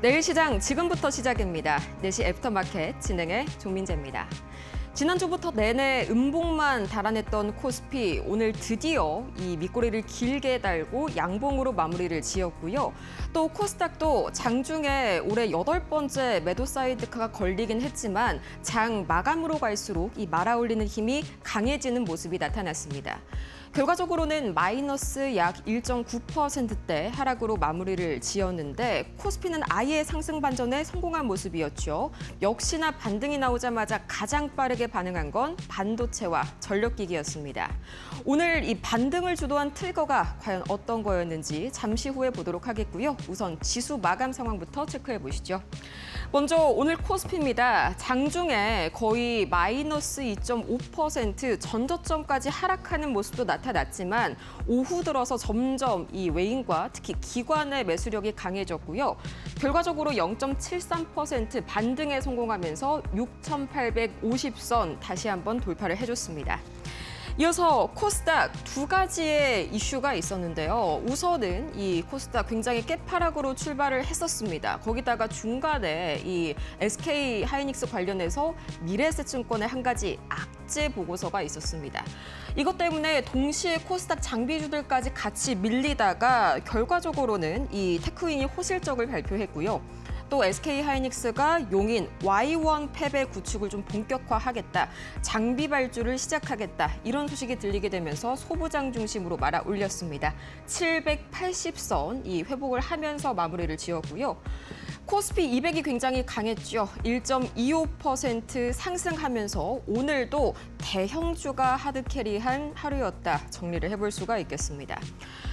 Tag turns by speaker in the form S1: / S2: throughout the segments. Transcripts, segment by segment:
S1: 내일 시장 지금부터 시작입니다. 4시 애프터마켓 진행의 종민재입니다. 지난주부터 내내 음봉만 달아냈던 코스피 오늘 드디어 이 밑꼬리를 길게 달고 양봉으로 마무리를 지었고요. 또 코스닥도 장중에 올해 8번째 매도 사이드카가 걸리긴 했지만 장 마감으로 갈수록 이 말아올리는 힘이 강해지는 모습이 나타났습니다. 결과적으로는 마이너스 약 1.9%대 하락으로 마무리를 지었는데 코스피는 아예 상승 반전에 성공한 모습이었죠. 역시나 반등이 나오자마자 가장 빠르게 반응한 건 반도체와 전력기기였습니다. 오늘 이 반등을 주도한 트리거가 과연 어떤 거였는지 잠시 후에 보도록 하겠고요. 우선 지수 마감 상황부터 체크해 보시죠. 먼저 오늘 코스피입니다. 장중에 거의 마이너스 2.5% 전저점까지 하락하는 모습도 나타났지만 오후 들어서 점점 이 외인과 특히 기관의 매수력이 강해졌고요. 결과적으로 0.73% 반등에 성공하면서 6,850선 다시 한번 돌파를 해줬습니다. 이어서 코스닥 두 가지의 이슈가 있었는데요. 우선은 이 코스닥 굉장히 깨파락으로 출발을 했었습니다. 거기다가 중간에 이 SK 하이닉스 관련해서 미래에셋증권의 한 가지 악재 보고서가 있었습니다. 이것 때문에 동시에 코스닥 장비주들까지 같이 밀리다가 결과적으로는 이 테크윈이 호실적을 발표했고요. 또 SK 하이닉스가 용인 Y1 팹의 구축을 좀 본격화하겠다, 장비 발주를 시작하겠다 이런 소식이 들리게 되면서 소부장 중심으로 말아 올렸습니다. 780선 이 회복을 하면서 마무리를 지었고요. 코스피 200이 굉장히 강했죠. 1.25% 상승하면서 오늘도 대형주가 하드캐리한 하루였다 정리를 해볼 수가 있겠습니다.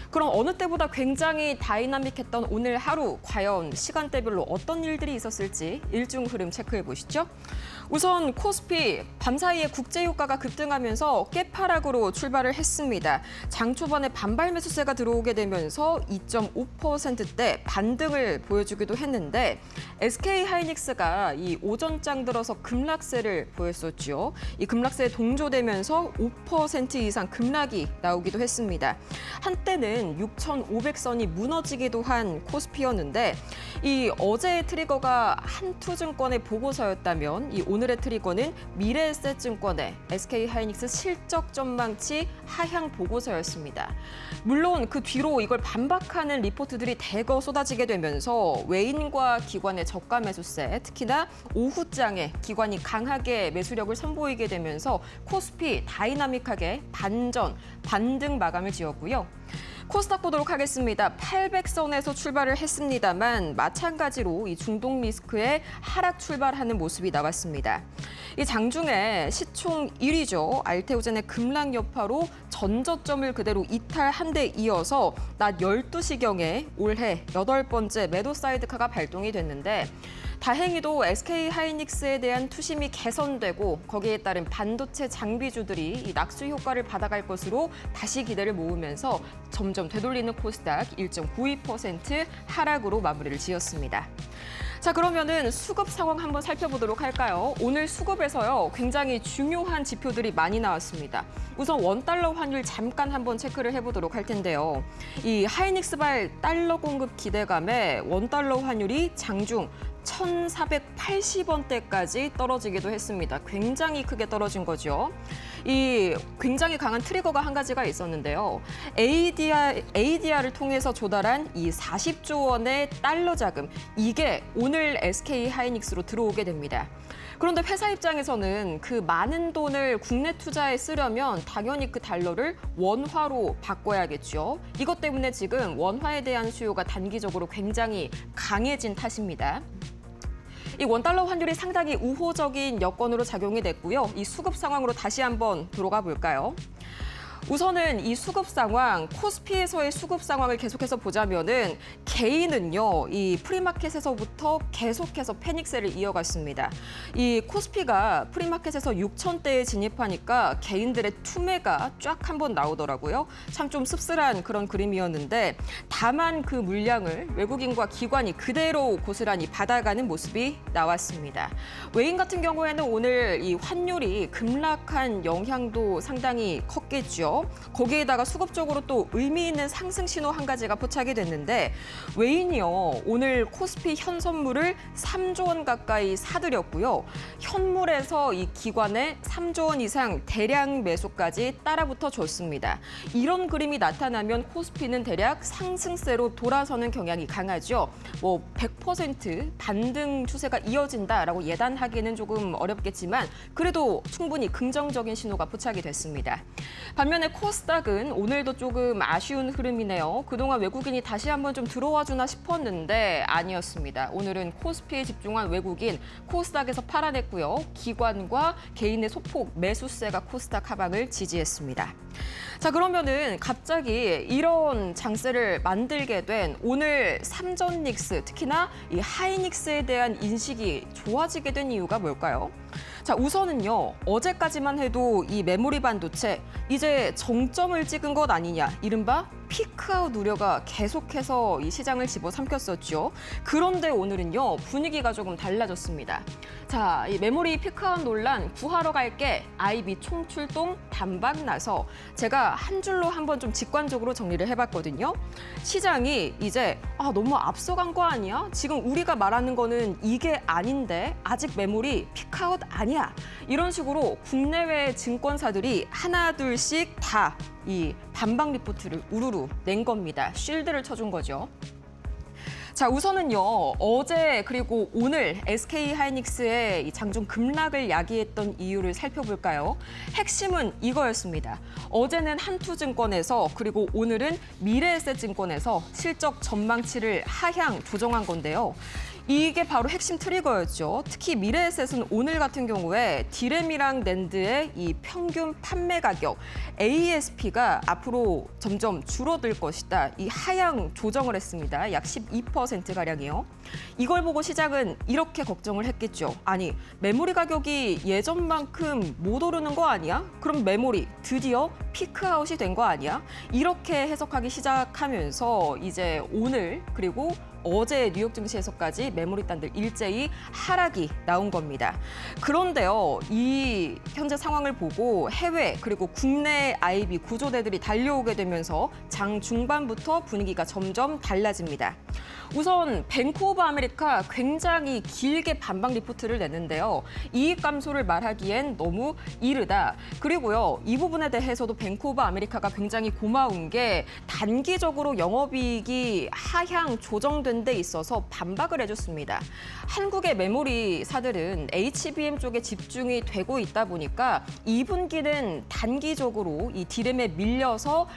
S1: 그럼 어느 때보다 굉장히 다이나믹했던 오늘 하루, 과연 시간대별로 어떤 일들이 있었을지 일중 흐름 체크해 보시죠. 우선 코스피 밤사이에 국제유가가 급등하면서 깨파락으로 출발을 했습니다. 장 초반에 반발 매수세가 들어오게 되면서 2.5%대 반등을 보여주기도 했는데 SK 하이닉스가 이 오전장 들어서 급락세를 보였었죠. 이 급락세에 동조되면서 5% 이상 급락이 나오기도 했습니다. 한때는 6,500선이 무너지기도 한 코스피였는데 이 어제의 트리거가 한투증권의 보고서였다면 이 오늘의 트리거는 미래에셋증권의 SK 하이닉스 실적 전망치 하향 보고서였습니다. 물론 그 뒤로 이걸 반박하는 리포트들이 대거 쏟아지게 되면서 외인과 기관의 저가 매수세, 특히나 오후장에 기관이 강하게 매수력을 선보이게 되면서 코스피 다이나믹하게 반등 마감을 지었고요. 코스닥 보도록 하겠습니다. 800선에서 출발을 했습니다만 마찬가지로 이 중동 리스크에 하락 출발하는 모습이 나왔습니다. 이 장중에 시총 1위죠. 알테오젠의 급락 여파로 전저점을 그대로 이탈한 데 이어서 낮 12시경에 올해 8번째 매도 사이드카가 발동이 됐는데 다행히도 SK 하이닉스에 대한 투심이 개선되고 거기에 따른 반도체 장비주들이 이 낙수 효과를 받아갈 것으로 다시 기대를 모으면서 점점 되돌리는 코스닥 1.92% 하락으로 마무리를 지었습니다. 자, 그러면은 수급 상황 한번 살펴보도록 할까요? 오늘 수급에서요, 굉장히 중요한 지표들이 많이 나왔습니다. 우선 원달러 환율 잠깐 한번 체크를 해보도록 할 텐데요. 이 하이닉스발 달러 공급 기대감에 원달러 환율이 장중 1,480원대까지 떨어지기도 했습니다. 굉장히 크게 떨어진 거죠. 이 굉장히 강한 트리거가 한 가지가 있었는데요. ADR을 통해서 조달한 이 40조 원의 달러 자금, 이게 오늘 SK 하이닉스로 들어오게 됩니다. 그런데 회사 입장에서는 그 많은 돈을 국내 투자에 쓰려면 당연히 그 달러를 원화로 바꿔야겠죠. 이것 때문에 지금 원화에 대한 수요가 단기적으로 굉장히 강해진 탓입니다. 이 원달러 환율이 상당히 우호적인 여건으로 작용이 됐고요. 이 수급 상황으로 다시 한번 들어가 볼까요? 우선은 이 수급 상황, 코스피에서의 수급 상황을 계속해서 보자면은 개인은요, 이 프리마켓에서부터 계속해서 패닉세를 이어갔습니다. 이 코스피가 프리마켓에서 6,000대에 진입하니까 개인들의 투매가 쫙 한번 나오더라고요. 참 좀 씁쓸한 그런 그림이었는데 다만 그 물량을 외국인과 기관이 그대로 고스란히 받아가는 모습이 나왔습니다. 외인 같은 경우에는 오늘 이 환율이 급락한 영향도 상당히 컸겠죠. 있죠. 거기에다가 수급적으로 또 의미 있는 상승 신호 한 가지가 포착이 됐는데 외인이요. 오늘 코스피 현선물을 3조 원 가까이 사들였고요. 현물에서 이 기관에 3조 원 이상 대량 매수까지 따라붙어 줬습니다. 이런 그림이 나타나면 코스피는 대략 상승세로 돌아서는 경향이 강하죠. 100% 반등 추세가 이어진다라고 예단하기는 조금 어렵겠지만 그래도 충분히 긍정적인 신호가 포착이 됐습니다. 반면에 코스닥은 오늘도 조금 아쉬운 흐름이네요. 그동안 외국인이 다시 한번 좀 들어와 주나 싶었는데 아니었습니다. 오늘은 코스피에 집중한 외국인 코스닥에서 팔아냈고요. 기관과 개인의 소폭 매수세가 코스닥 하방을 지지했습니다. 자, 그러면은 갑자기 이런 장세를 만들게 된 오늘 삼전닉스, 특히나 이 하이닉스에 대한 인식이 좋아지게 된 이유가 뭘까요? 자, 우선은요. 어제까지만 해도 이 메모리 반도체 이제 정점을 찍은 것 아니냐, 이른바 피크아웃 우려가 계속해서 이 시장을 집어삼켰었죠. 그런데 오늘은요. 분위기가 조금 달라졌습니다. 자, 이 메모리 피크아웃 논란 구하러 갈게 IB 총출동 단박 나서 제가 한 줄로 한번 좀 직관적으로 정리를 해봤거든요. 시장이 이제 너무 앞서간 거 아니야? 지금 우리가 말하는 거는 이게 아닌데 아직 메모리 피크아웃 아니야. 이런 식으로 국내외 증권사들이 하나 둘씩 다 이 반박 리포트를 우르르 낸 겁니다. 쉴드를 쳐준 거죠. 자, 우선은요. 어제 그리고 오늘 SK 하이닉스의 이 장중 급락을 야기했던 이유를 살펴볼까요? 핵심은 이거였습니다. 어제는 한투증권에서 그리고 오늘은 미래에셋증권에서 실적 전망치를 하향 조정한 건데요. 이게 바로 핵심 트리거였죠. 특히 미래에셋은 오늘 같은 경우에 디램이랑 낸드의 이 평균 판매 가격 ASP가 앞으로 점점 줄어들 것이다. 이 하향 조정을 했습니다. 약 12%가량이요. 이걸 보고 시장은 이렇게 걱정을 했겠죠. 아니, 메모리 가격이 예전만큼 못 오르는 거 아니야? 그럼 메모리 드디어 피크아웃이 된 거 아니야? 이렇게 해석하기 시작하면서 이제 오늘 그리고 어제 뉴욕 증시에서까지 메모리단들 일제히 하락이 나온 겁니다. 그런데요, 이 현재 상황을 보고 해외 그리고 국내 IB 구조대들이 달려오게 되면서 장 중반부터 분위기가 점점 달라집니다. 우선 뱅크 오브 아메리카 굉장히 길게 반박 리포트를 냈는데요. 이익 감소를 말하기엔 너무 이르다. 그리고요, 이 부분에 대해서도 뱅크 오브 아메리카가 굉장히 고마운 게 단기적으로 영업이익이 하향 조정된 데 있어서 반박을 해줬습니다. 한국의 메모리사들은 HBM 쪽에 집중이 되고 있다 보니까 2분기는 단기적으로 이 디램에 밀려서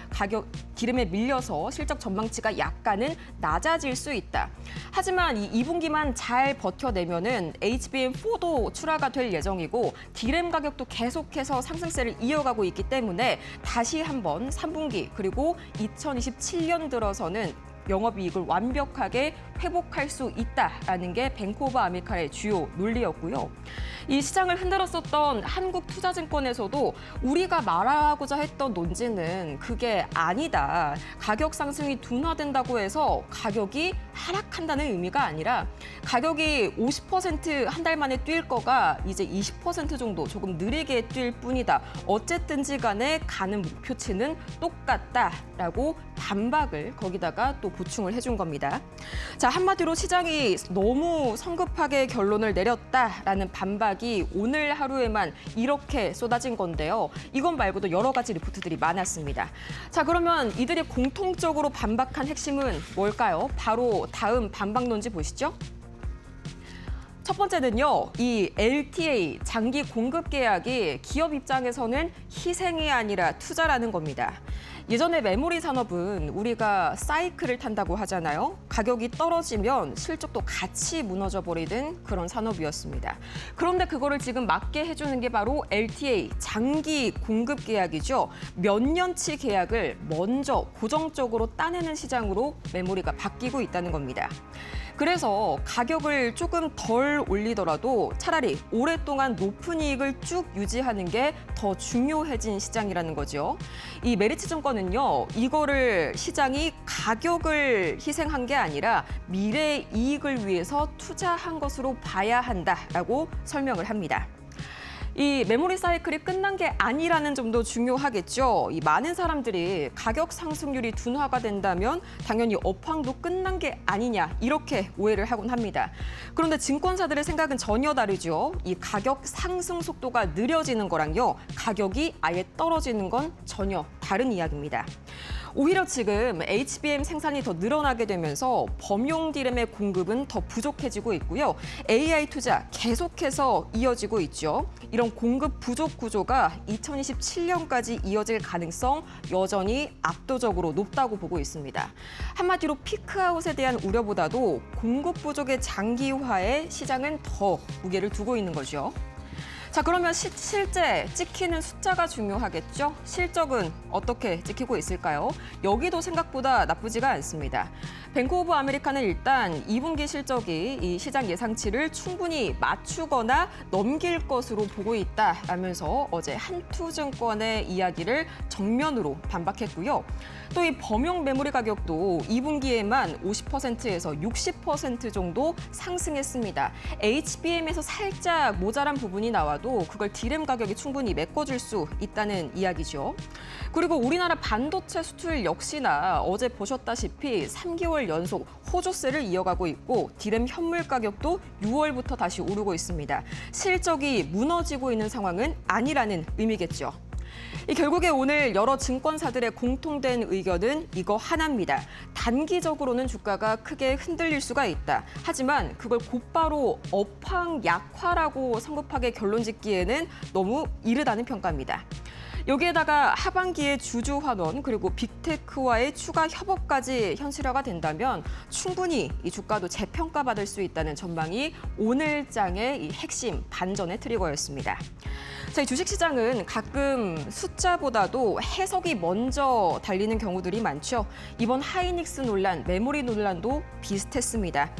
S1: 실적 전망치가 약간은 낮아질 수 있다. 하지만 이 2분기만 잘 버텨내면은 HBM4도 출하가 될 예정이고 디램 가격도 계속해서 상승세를 이어가고 있기 때문에 다시 한번 3분기 그리고 2027년 들어서는 영업이익을 완벽하게 회복할 수 있다라는 게 뱅크 오브 아메리카의 주요 논리였고요. 이 시장을 흔들었었던 한국투자증권에서도 우리가 말하고자 했던 논지는 그게 아니다. 가격 상승이 둔화된다고 해서 가격이 하락한다는 의미가 아니라 가격이 50% 한 달 만에 뛸 거가 이제 20% 정도 조금 느리게 뛸 뿐이다. 어쨌든지 간에 가는 목표치는 똑같다라고 반박을 거기다가 또 보충을 해준 겁니다. 자, 한마디로 시장이 너무 성급하게 결론을 내렸다라는 반박이 오늘 하루에만 이렇게 쏟아진 건데요. 이건 말고도 여러 가지 리포트들이 많았습니다. 자, 그러면 이들이 공통적으로 반박한 핵심은 뭘까요? 바로 다음 반박 논지 보시죠. 첫 번째는요, 이 LTA 장기 공급 계약이 기업 입장에서는 희생이 아니라 투자라는 겁니다. 예전에 메모리 산업은 우리가 사이클을 탄다고 하잖아요. 가격이 떨어지면 실적도 같이 무너져 버리는 그런 산업이었습니다. 그런데 그거를 지금 막게 해주는 게 바로 LTA, 장기 공급 계약이죠. 몇 년치 계약을 먼저 고정적으로 따내는 시장으로 메모리가 바뀌고 있다는 겁니다. 그래서 가격을 조금 덜 올리더라도 차라리 오랫동안 높은 이익을 쭉 유지하는 게 더 중요해진 시장이라는 거죠. 이 메리츠증권은요, 이거를 시장이 가격을 희생한 게 아니라 미래 이익을 위해서 투자한 것으로 봐야 한다라고 설명을 합니다. 이 메모리 사이클이 끝난 게 아니라는 점도 중요하겠죠. 이 많은 사람들이 가격 상승률이 둔화가 된다면 당연히 업황도 끝난 게 아니냐 이렇게 오해를 하곤 합니다. 그런데 증권사들의 생각은 전혀 다르죠. 이 가격 상승 속도가 느려지는 거랑요, 가격이 아예 떨어지는 건 전혀 다른 이야기입니다. 오히려 지금 HBM 생산이 더 늘어나게 되면서 범용 디램의 공급은 더 부족해지고 있고요. AI 투자 계속해서 이어지고 있죠. 이런 공급 부족 구조가 2027년까지 이어질 가능성 여전히 압도적으로 높다고 보고 있습니다. 한마디로 피크아웃에 대한 우려보다도 공급 부족의 장기화에 시장은 더 무게를 두고 있는 거죠. 자, 그러면 실제 찍히는 숫자가 중요하겠죠? 실적은 어떻게 찍히고 있을까요? 여기도 생각보다 나쁘지가 않습니다. 뱅크 오브 아메리카는 일단 2분기 실적이 이 시장 예상치를 충분히 맞추거나 넘길 것으로 보고 있다라면서 어제 한투증권의 이야기를 정면으로 반박했고요. 또 이 범용 메모리 가격도 2분기에만 50%에서 60% 정도 상승했습니다. HBM에서 살짝 모자란 부분이 나와도 그걸 디램 가격이 충분히 메꿔줄 수 있다는 이야기죠. 그리고 우리나라 반도체 수출 역시나 어제 보셨다시피 3개월 연속 호조세를 이어가고 있고 디램 현물 가격도 6월부터 다시 오르고 있습니다. 실적이 무너지고 있는 상황은 아니라는 의미겠죠. 결국에 오늘 여러 증권사들의 공통된 의견은 이거 하나입니다. 단기적으로는 주가가 크게 흔들릴 수가 있다. 하지만 그걸 곧바로 업황 약화라고 성급하게 결론 짓기에는 너무 이르다는 평가입니다. 여기에다가 하반기에 주주 환원 그리고 빅테크와의 추가 협업까지 현실화가 된다면 충분히 이 주가도 재평가받을 수 있다는 전망이 오늘 장의 이 핵심 반전의 트리거였습니다. 자, 이 주식시장은 가끔 숫자보다도 해석이 먼저 달리는 경우들이 많죠. 이번 하이닉스 논란, 메모리 논란도 비슷했습니다.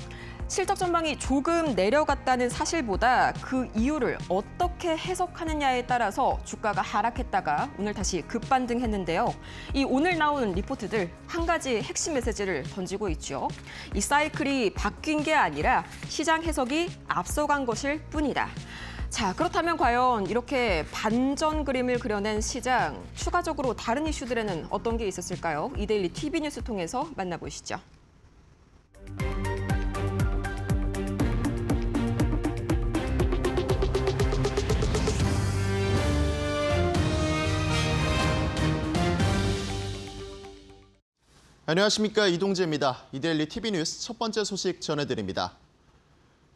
S1: 실적 전망이 조금 내려갔다는 사실보다 그 이유를 어떻게 해석하느냐에 따라서 주가가 하락했다가 오늘 다시 급반등했는데요. 이 오늘 나오는 리포트들 한 가지 핵심 메시지를 던지고 있죠. 이 사이클이 바뀐 게 아니라 시장 해석이 앞서간 것일 뿐이다. 자, 그렇다면 과연 이렇게 반전 그림을 그려낸 시장, 추가적으로 다른 이슈들에는 어떤 게 있었을까요? 이데일리 TV 뉴스 통해서 만나보시죠.
S2: 안녕하십니까, 이동재입니다. 이데일리 TV 뉴스 첫 번째 소식 전해드립니다.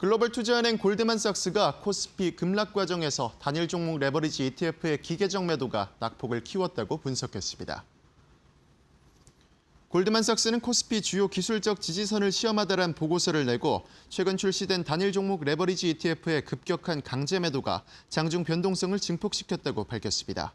S2: 글로벌 투자은행 골드만삭스가 코스피 급락 과정에서 단일 종목 레버리지 ETF의 기계적 매도가 낙폭을 키웠다고 분석했습니다. 골드만삭스는 코스피 주요 기술적 지지선을 시험하다란 보고서를 내고 최근 출시된 단일 종목 레버리지 ETF의 급격한 강제 매도가 장중 변동성을 증폭시켰다고 밝혔습니다.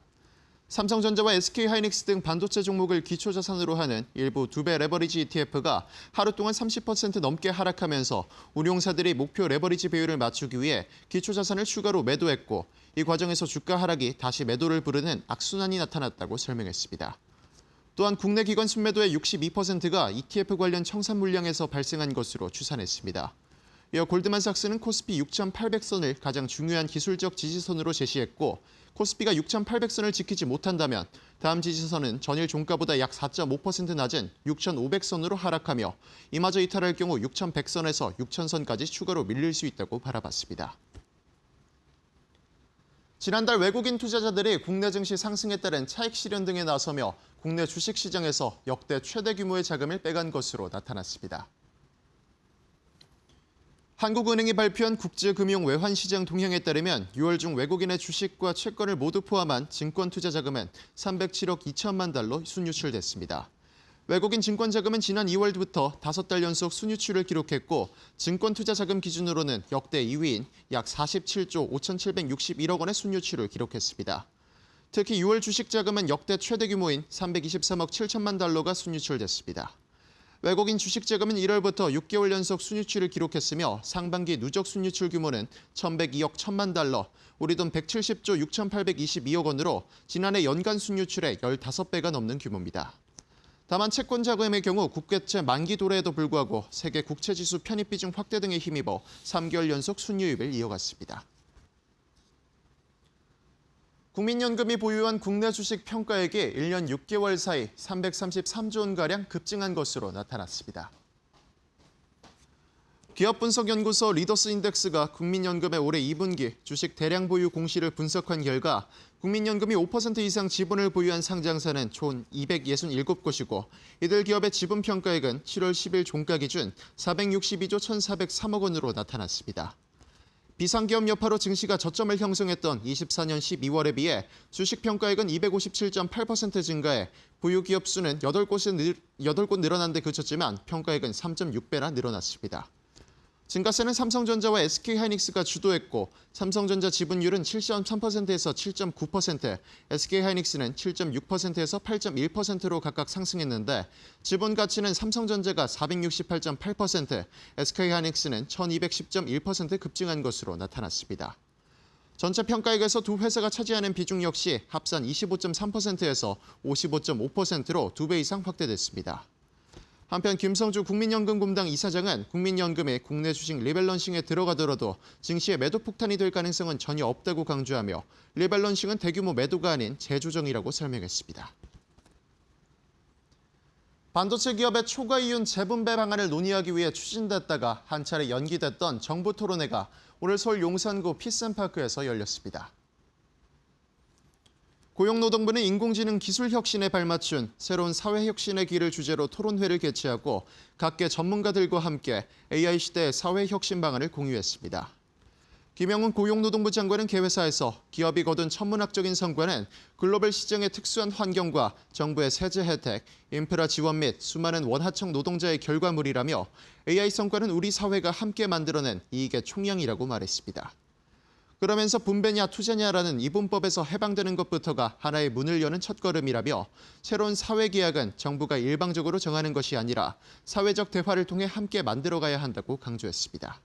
S2: 삼성전자와 SK하이닉스 등 반도체 종목을 기초자산으로 하는 일부 두배 레버리지 ETF가 하루 동안 30% 넘게 하락하면서 운용사들이 목표 레버리지 비율을 맞추기 위해 기초자산을 추가로 매도했고 이 과정에서 주가 하락이 다시 매도를 부르는 악순환이 나타났다고 설명했습니다. 또한 국내 기관 순매도의 62%가 ETF 관련 청산 물량에서 발생한 것으로 추산했습니다. 이어 골드만삭스는 코스피 6,800선을 가장 중요한 기술적 지지선으로 제시했고 코스피가 6,800선을 지키지 못한다면 다음 지지선은 전일 종가보다 약 4.5% 낮은 6,500선으로 하락하며 이마저 이탈할 경우 6,100선에서 6,000선까지 추가로 밀릴 수 있다고 바라봤습니다. 지난달 외국인 투자자들이 국내 증시 상승에 따른 차익 실현 등에 나서며 국내 주식시장에서 역대 최대 규모의 자금을 빼간 것으로 나타났습니다. 한국은행이 발표한 국제금융 외환시장 동향에 따르면 6월 중 외국인의 주식과 채권을 모두 포함한 증권 투자 자금은 307억 2천만 달러 순유출됐습니다. 외국인 증권 자금은 지난 2월부터 5달 연속 순유출을 기록했고 증권 투자 자금 기준으로는 역대 2위인 약 47조 5,761억 원의 순유출을 기록했습니다. 특히 6월 주식 자금은 역대 최대 규모인 323억 7천만 달러가 순유출됐습니다. 외국인 주식 자금은 1월부터 6개월 연속 순유출을 기록했으며 상반기 누적 순유출 규모는 1,102억 1천만 달러, 우리 돈 170조 6,822억 원으로 지난해 연간 순유출의 15배가 넘는 규모입니다. 다만 채권 자금의 경우 국채 만기 도래에도 불구하고 세계 국채지수 편입 비중 확대 등에 힘입어 3개월 연속 순유입을 이어갔습니다. 국민연금이 보유한 국내 주식 평가액이 1년 6개월 사이 333조 원가량 급증한 것으로 나타났습니다. 기업분석연구소 리더스인덱스가 국민연금의 올해 2분기 주식 대량 보유 공시를 분석한 결과 국민연금이 5% 이상 지분을 보유한 상장사는 총 267곳이고 이들 기업의 지분 평가액은 7월 10일 종가 기준 462조 1,403억 원으로 나타났습니다. 비상기업 여파로 증시가 저점을 형성했던 24년 12월에 비해 주식 평가액은 257.8% 증가해 보유 기업 수는 8곳 늘어난 데 그쳤지만 평가액은 3.6배나 늘어났습니다. 증가세는 삼성전자와 SK하이닉스가 주도했고 삼성전자 지분율은 7.3%에서 7.9%, SK하이닉스는 7.6%에서 8.1%로 각각 상승했는데 지분 가치는 삼성전자가 468.8%, SK하이닉스는 1210.1% 급증한 것으로 나타났습니다. 전체 평가액에서 두 회사가 차지하는 비중 역시 합산 25.3%에서 55.5%로 2배 이상 확대됐습니다. 한편 김성주 국민연금공단 이사장은 국민연금이 국내 주식 리밸런싱에 들어가더라도 증시의 매도 폭탄이 될 가능성은 전혀 없다고 강조하며 리밸런싱은 대규모 매도가 아닌 재조정이라고 설명했습니다. 반도체 기업의 초과 이윤 재분배 방안을 논의하기 위해 추진됐다가 한 차례 연기됐던 정부 토론회가 오늘 서울 용산구 피센파크에서 열렸습니다. 고용노동부는 인공지능 기술 혁신에 발맞춘 새로운 사회혁신의 길을 주제로 토론회를 개최하고 각계 전문가들과 함께 AI 시대의 사회혁신 방안을 공유했습니다. 김영훈 고용노동부 장관은 개회사에서 기업이 거둔 천문학적인 성과는 글로벌 시장의 특수한 환경과 정부의 세제 혜택, 인프라 지원 및 수많은 원하청 노동자의 결과물이라며 AI 성과는 우리 사회가 함께 만들어낸 이익의 총량이라고 말했습니다. 그러면서 분배냐 투자냐라는 이분법에서 해방되는 것부터가 하나의 문을 여는 첫걸음이라며 새로운 사회계약은 정부가 일방적으로 정하는 것이 아니라 사회적 대화를 통해 함께 만들어가야 한다고 강조했습니다.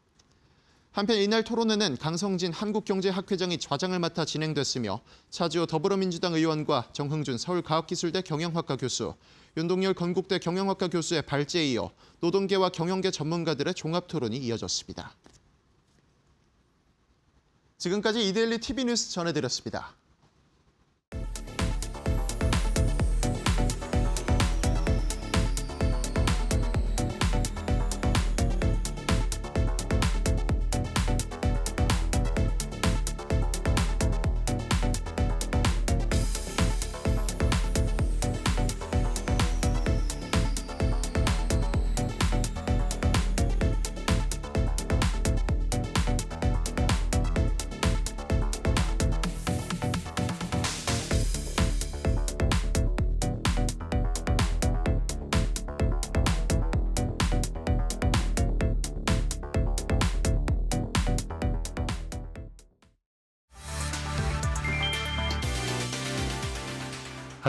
S2: 한편 이날 토론회는 강성진 한국경제학회장이 좌장을 맡아 진행됐으며 차지호 더불어민주당 의원과 정흥준 서울과학기술대 경영학과 교수, 윤동열 건국대 경영학과 교수의 발제에 이어 노동계와 경영계 전문가들의 종합토론이 이어졌습니다. 지금까지 이데일리 TV 뉴스 전해드렸습니다.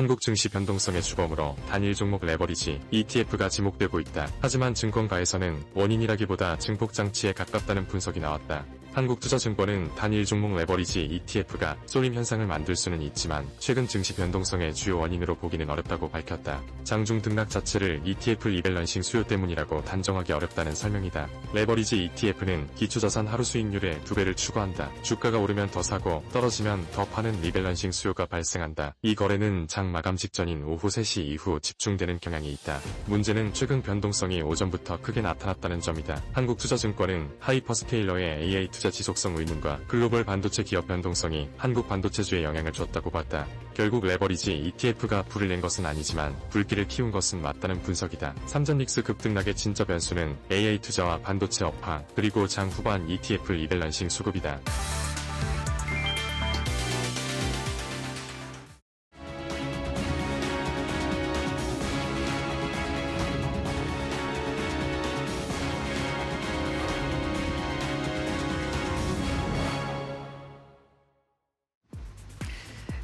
S3: 한국 증시 변동성의 주범으로 단일 종목 레버리지 ETF가 지목되고 있다. 하지만 증권가에서는 원인이라기보다 증폭 장치에 가깝다는 분석이 나왔다. 한국투자증권은 단일 종목 레버리지 ETF가 쏠림 현상을 만들 수는 있지만 최근 증시 변동성의 주요 원인으로 보기는 어렵다고 밝혔다. 장중 등락 자체를 ETF 리밸런싱 수요 때문이라고 단정하기 어렵다는 설명이다. 레버리지 ETF는 기초자산 하루 수익률의 2배를 추구한다. 주가가 오르면 더 사고 떨어지면 더 파는 리밸런싱 수요가 발생한다. 이 거래는 장 마감 직전인 오후 3시 이후 집중되는 경향이 있다. 문제는 최근 변동성이 오전부터 크게 나타났다는 점이다. 한국투자증권은 하이퍼스케일러의 AI 투자 지속성 의문과 글로벌 반도체 기업 변동성이 한국 반도체주에 영향을 줬다고 봤다. 결국 레버리지 ETF가 불을 낸 것은 아니지만 불길을 키운 것은 맞다는 분석이다. 삼전닉스 급등락의 진짜 변수는 AI 투자와 반도체 업황, 그리고 장 후반 ETF 리밸런싱 수급이다.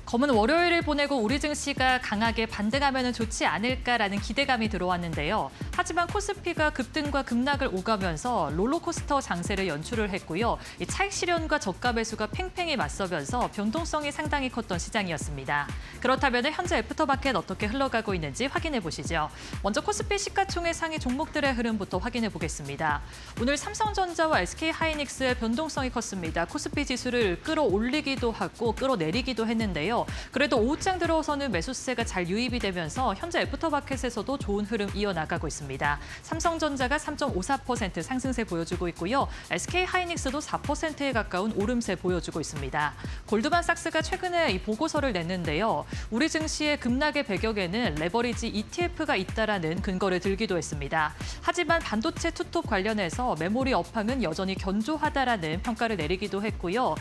S4: 검은 월요일을 보내고 우리 증시가 강하게 반등하면 좋지 않을까라는 기대감이 들어왔는데요. 하지만 코스피가 급등과 급락을 오가면서 롤러코스터 장세를 연출을 했고요. 이 차익 실현과 저가 매수가 팽팽히 맞서면서 변동성이 상당히 컸던 시장이었습니다. 그렇다면 현재 애프터마켓 어떻게 흘러가고 있는지 확인해 보시죠. 먼저 코스피 시가총액 상위 종목들의 흐름부터 확인해 보겠습니다. 오늘 삼성전자와 SK하이닉스의 변동성이 컸습니다. 코스피 지수를 끌어올리기도 하고 끌어내리기도 했는데요. 그래도 오후장 들어서는 매수세가 잘 유입이 되면서 현재 애프터마켓에서도 좋은 흐름 이어나가고 있습니다. 삼성전자가 3.54% 상승세 보여주고 있고요. SK하이닉스도 4%에 가까운 오름세 보여주고 있습니다. 골드만삭스가 최근에 이 보고서를 냈는데요. 우리 증시의 급락의 배경에는 레버리지 ETF가 있다라는 근거를 들기도 했습니다. 하지만 반도체 투톱 관련해서 메모리 업황은 여전히 견조하다라는 평가를 내리기도 했고요.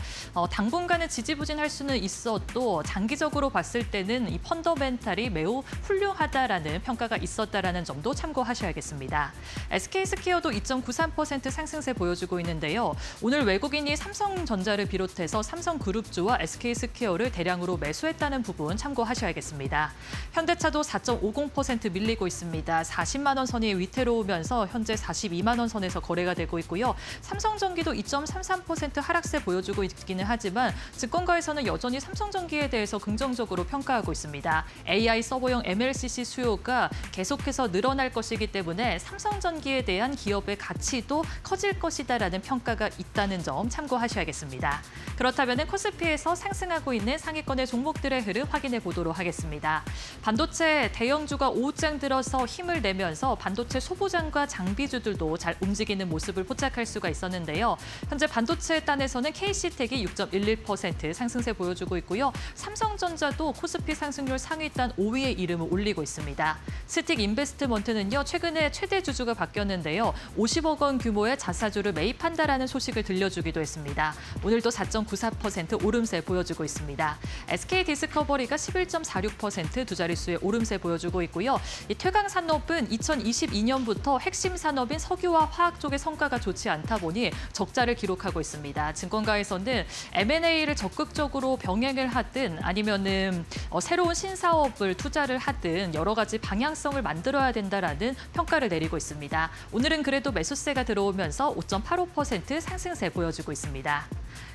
S4: 당분간은 지지부진할 수는 있어도 장기적으로 봤을 때는 이 펀더멘탈이 매우 훌륭하다라는 평가가 있었다라는 점도 참고하셔야겠습니다. SK스퀘어도 2.93% 상승세 보여주고 있는데요. 오늘 외국인이 삼성전자를 비롯해서 삼성그룹주와 SK스퀘어를 대량으로 매수했다는 부분 참고하셔야겠습니다. 현대차도 4.50% 밀리고 있습니다. 40만 원 선이 위태로우면서 현재 42만 원 선에서 거래가 되고 있고요. 삼성전기도 2.33% 하락세 보여주고 있기는 하지만 증권가에서는 여전히 삼성전기에 대해서 긍정적으로 평가하고 있습니다. AI 서버용 MLCC 수요가 계속해서 늘어날 것이기 때문에 삼성전기에 대한 기업의 가치도 커질 것이다라는 평가가 있다는 점 참고하셔야겠습니다. 그렇다면 코스피에서 상승하고 있는 상위권의 종목들의 흐름 확인해 보도록 하겠습니다. 반도체 대형주가 오후장 들어서 힘을 내면서 반도체 소부장과 장비주들도 잘 움직이는 모습을 포착할 수가 있었는데요. 현재 반도체 단에서는 KC텍이 6.11% 상승세 보여주고 있고요. 삼성전자도 코스피 상승률 상위 단 5위의 이름을 올리고 있습니다. 스틱 인베스트먼트는요, 최근에 최대 주주가 바뀌었는데요. 50억 원 규모의 자사주를 매입한다라는 소식을 들려주기도 했습니다. 오늘도 4.94% 오름세 보여주고 있습니다. SK디스커버리가 11.46% 두 자릿수의 오름세 보여주고 있고요. 이 퇴강산업은 2022년부터 핵심 산업인 석유와 화학 쪽의 성과가 좋지 않다 보니 적자를 기록하고 있습니다. 증권가에서는 M&A를 적극적으로 병행을 하든 아니면은 새로운 신사업을 투자를 하든 여러 가지 방향성을 만들어야 된다라는 평가를 내리고 있습니다. 오늘은 그래도 매수세가 들어오면서 5.85% 상승세 보여주고 있습니다.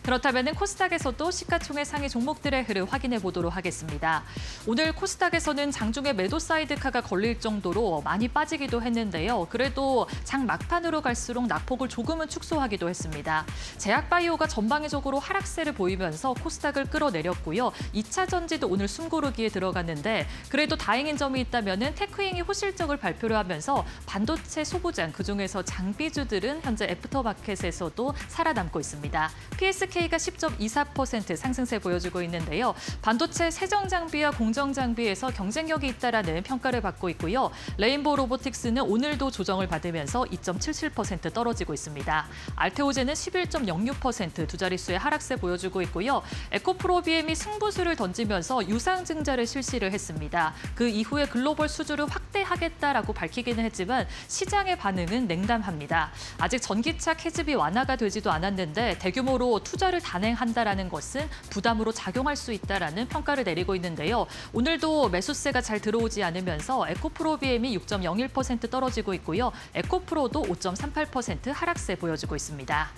S4: 그렇다면 코스닥에서도 시가총액 상위 종목들의 흐름 확인해 보도록 하겠습니다. 오늘 코스닥에서는 장중에 매도 사이드카가 걸릴 정도로 많이 빠지기도 했는데요. 그래도 장 막판으로 갈수록 낙폭을 조금은 축소하기도 했습니다. 제약바이오가 전방위적으로 하락세를 보이면서 코스닥을 끌어내렸고요. 2차 전지도 오늘 숨고르기에 들어갔는데 그래도 다행인 점이 있다면 테크잉이 호실적을 발표를 하면서 반도체 소부장 그중에서 장비주들은 현재 애프터마켓에서도 살아남고 있습니다. PSK가 10.24% 상승세 보여주고 있는데요. 반도체 세정 장비와 공정 장비에서 경쟁력이 있다라는 평가를 받고 있고요. 레인보우 로보틱스는 오늘도 조정을 받으면서 2.77% 떨어지고 있습니다. 알테오제는 11.06% 두 자릿수의 하락세 보여주고 있고요. 에코프로비엠이 승부수를 던지면서 유상증자를 실시를 했습니다. 그 이후에 글로벌 수주를 확대하겠다라고 밝히기는 했지만 시장의 반응은 냉담합니다. 아직 전기차 캐즈비 완화가 되지도 않았는데 대규모로 투자를 단행한다라는 것은 부담으로 작용할 수 있다라는 평가를 내리고 있는데요. 오늘도 매수세가 잘 들어오지 않으면서 에코프로비엠이 6.01% 떨어지고 있고요. 에코프로도 5.38% 하락세 보여주고 있습니다.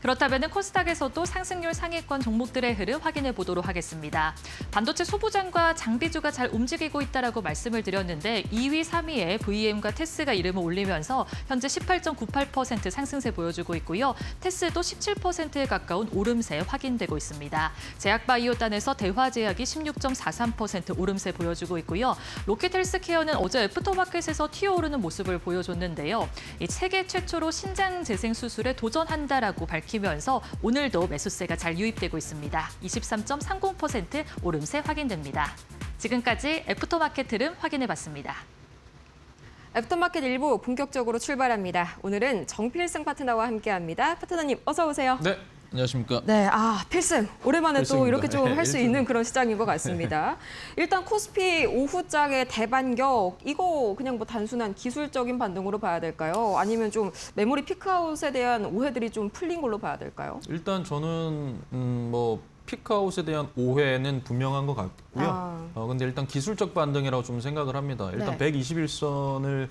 S4: 그렇다면 코스닥에서도 상승률 상위권 종목들의 흐름 확인해 보도록 하겠습니다. 반도체 소부장과 장비주가 잘 움직이고 있다라고 말씀을 드렸는데 2위, 3위에 VM과 테스가 이름을 올리면서 현재 18.98% 상승세 보여주고 있고요. 테스도 17%에 가까운 오름세 확인되고 있습니다. 제약바이오단에서 대화제약이 16.43% 오름세 보여주고 있고요. 로켓헬스케어는 어제 애프터마켓에서 튀어오르는 모습을 보여줬는데요. 이 세계 최초로 신장 재생 수술에 도전한다라고 밝히면서 오늘도 매수세가 잘 유입되고 있습니다. 23.30% 오름세 확인됩니다. 지금까지 애프터마켓 흐름 확인해봤습니다.
S1: 애프터마켓 1부 본격적으로 출발합니다. 오늘은 정필승 파트너와 함께합니다. 파트너님 어서 오세요.
S5: 네, 안녕하십니까.
S1: 네, 필승. 오랜만에 또
S5: 필승입니다.
S1: 이렇게 좀 할 수
S5: 네,
S1: 있는 그런 시장인 것 같습니다. 일단 코스피 오후장의 대반격, 이거 그냥 뭐 단순한 기술적인 반등으로 봐야 될까요? 아니면 좀 메모리 피크아웃에 대한 오해들이 좀 풀린 걸로 봐야 될까요?
S5: 일단 저는 뭐 피크아웃에 대한 오해는 분명한 것 같고요. 근데 일단 기술적 반등이라고 좀 생각을 합니다. 일단
S1: 네.
S5: 121선을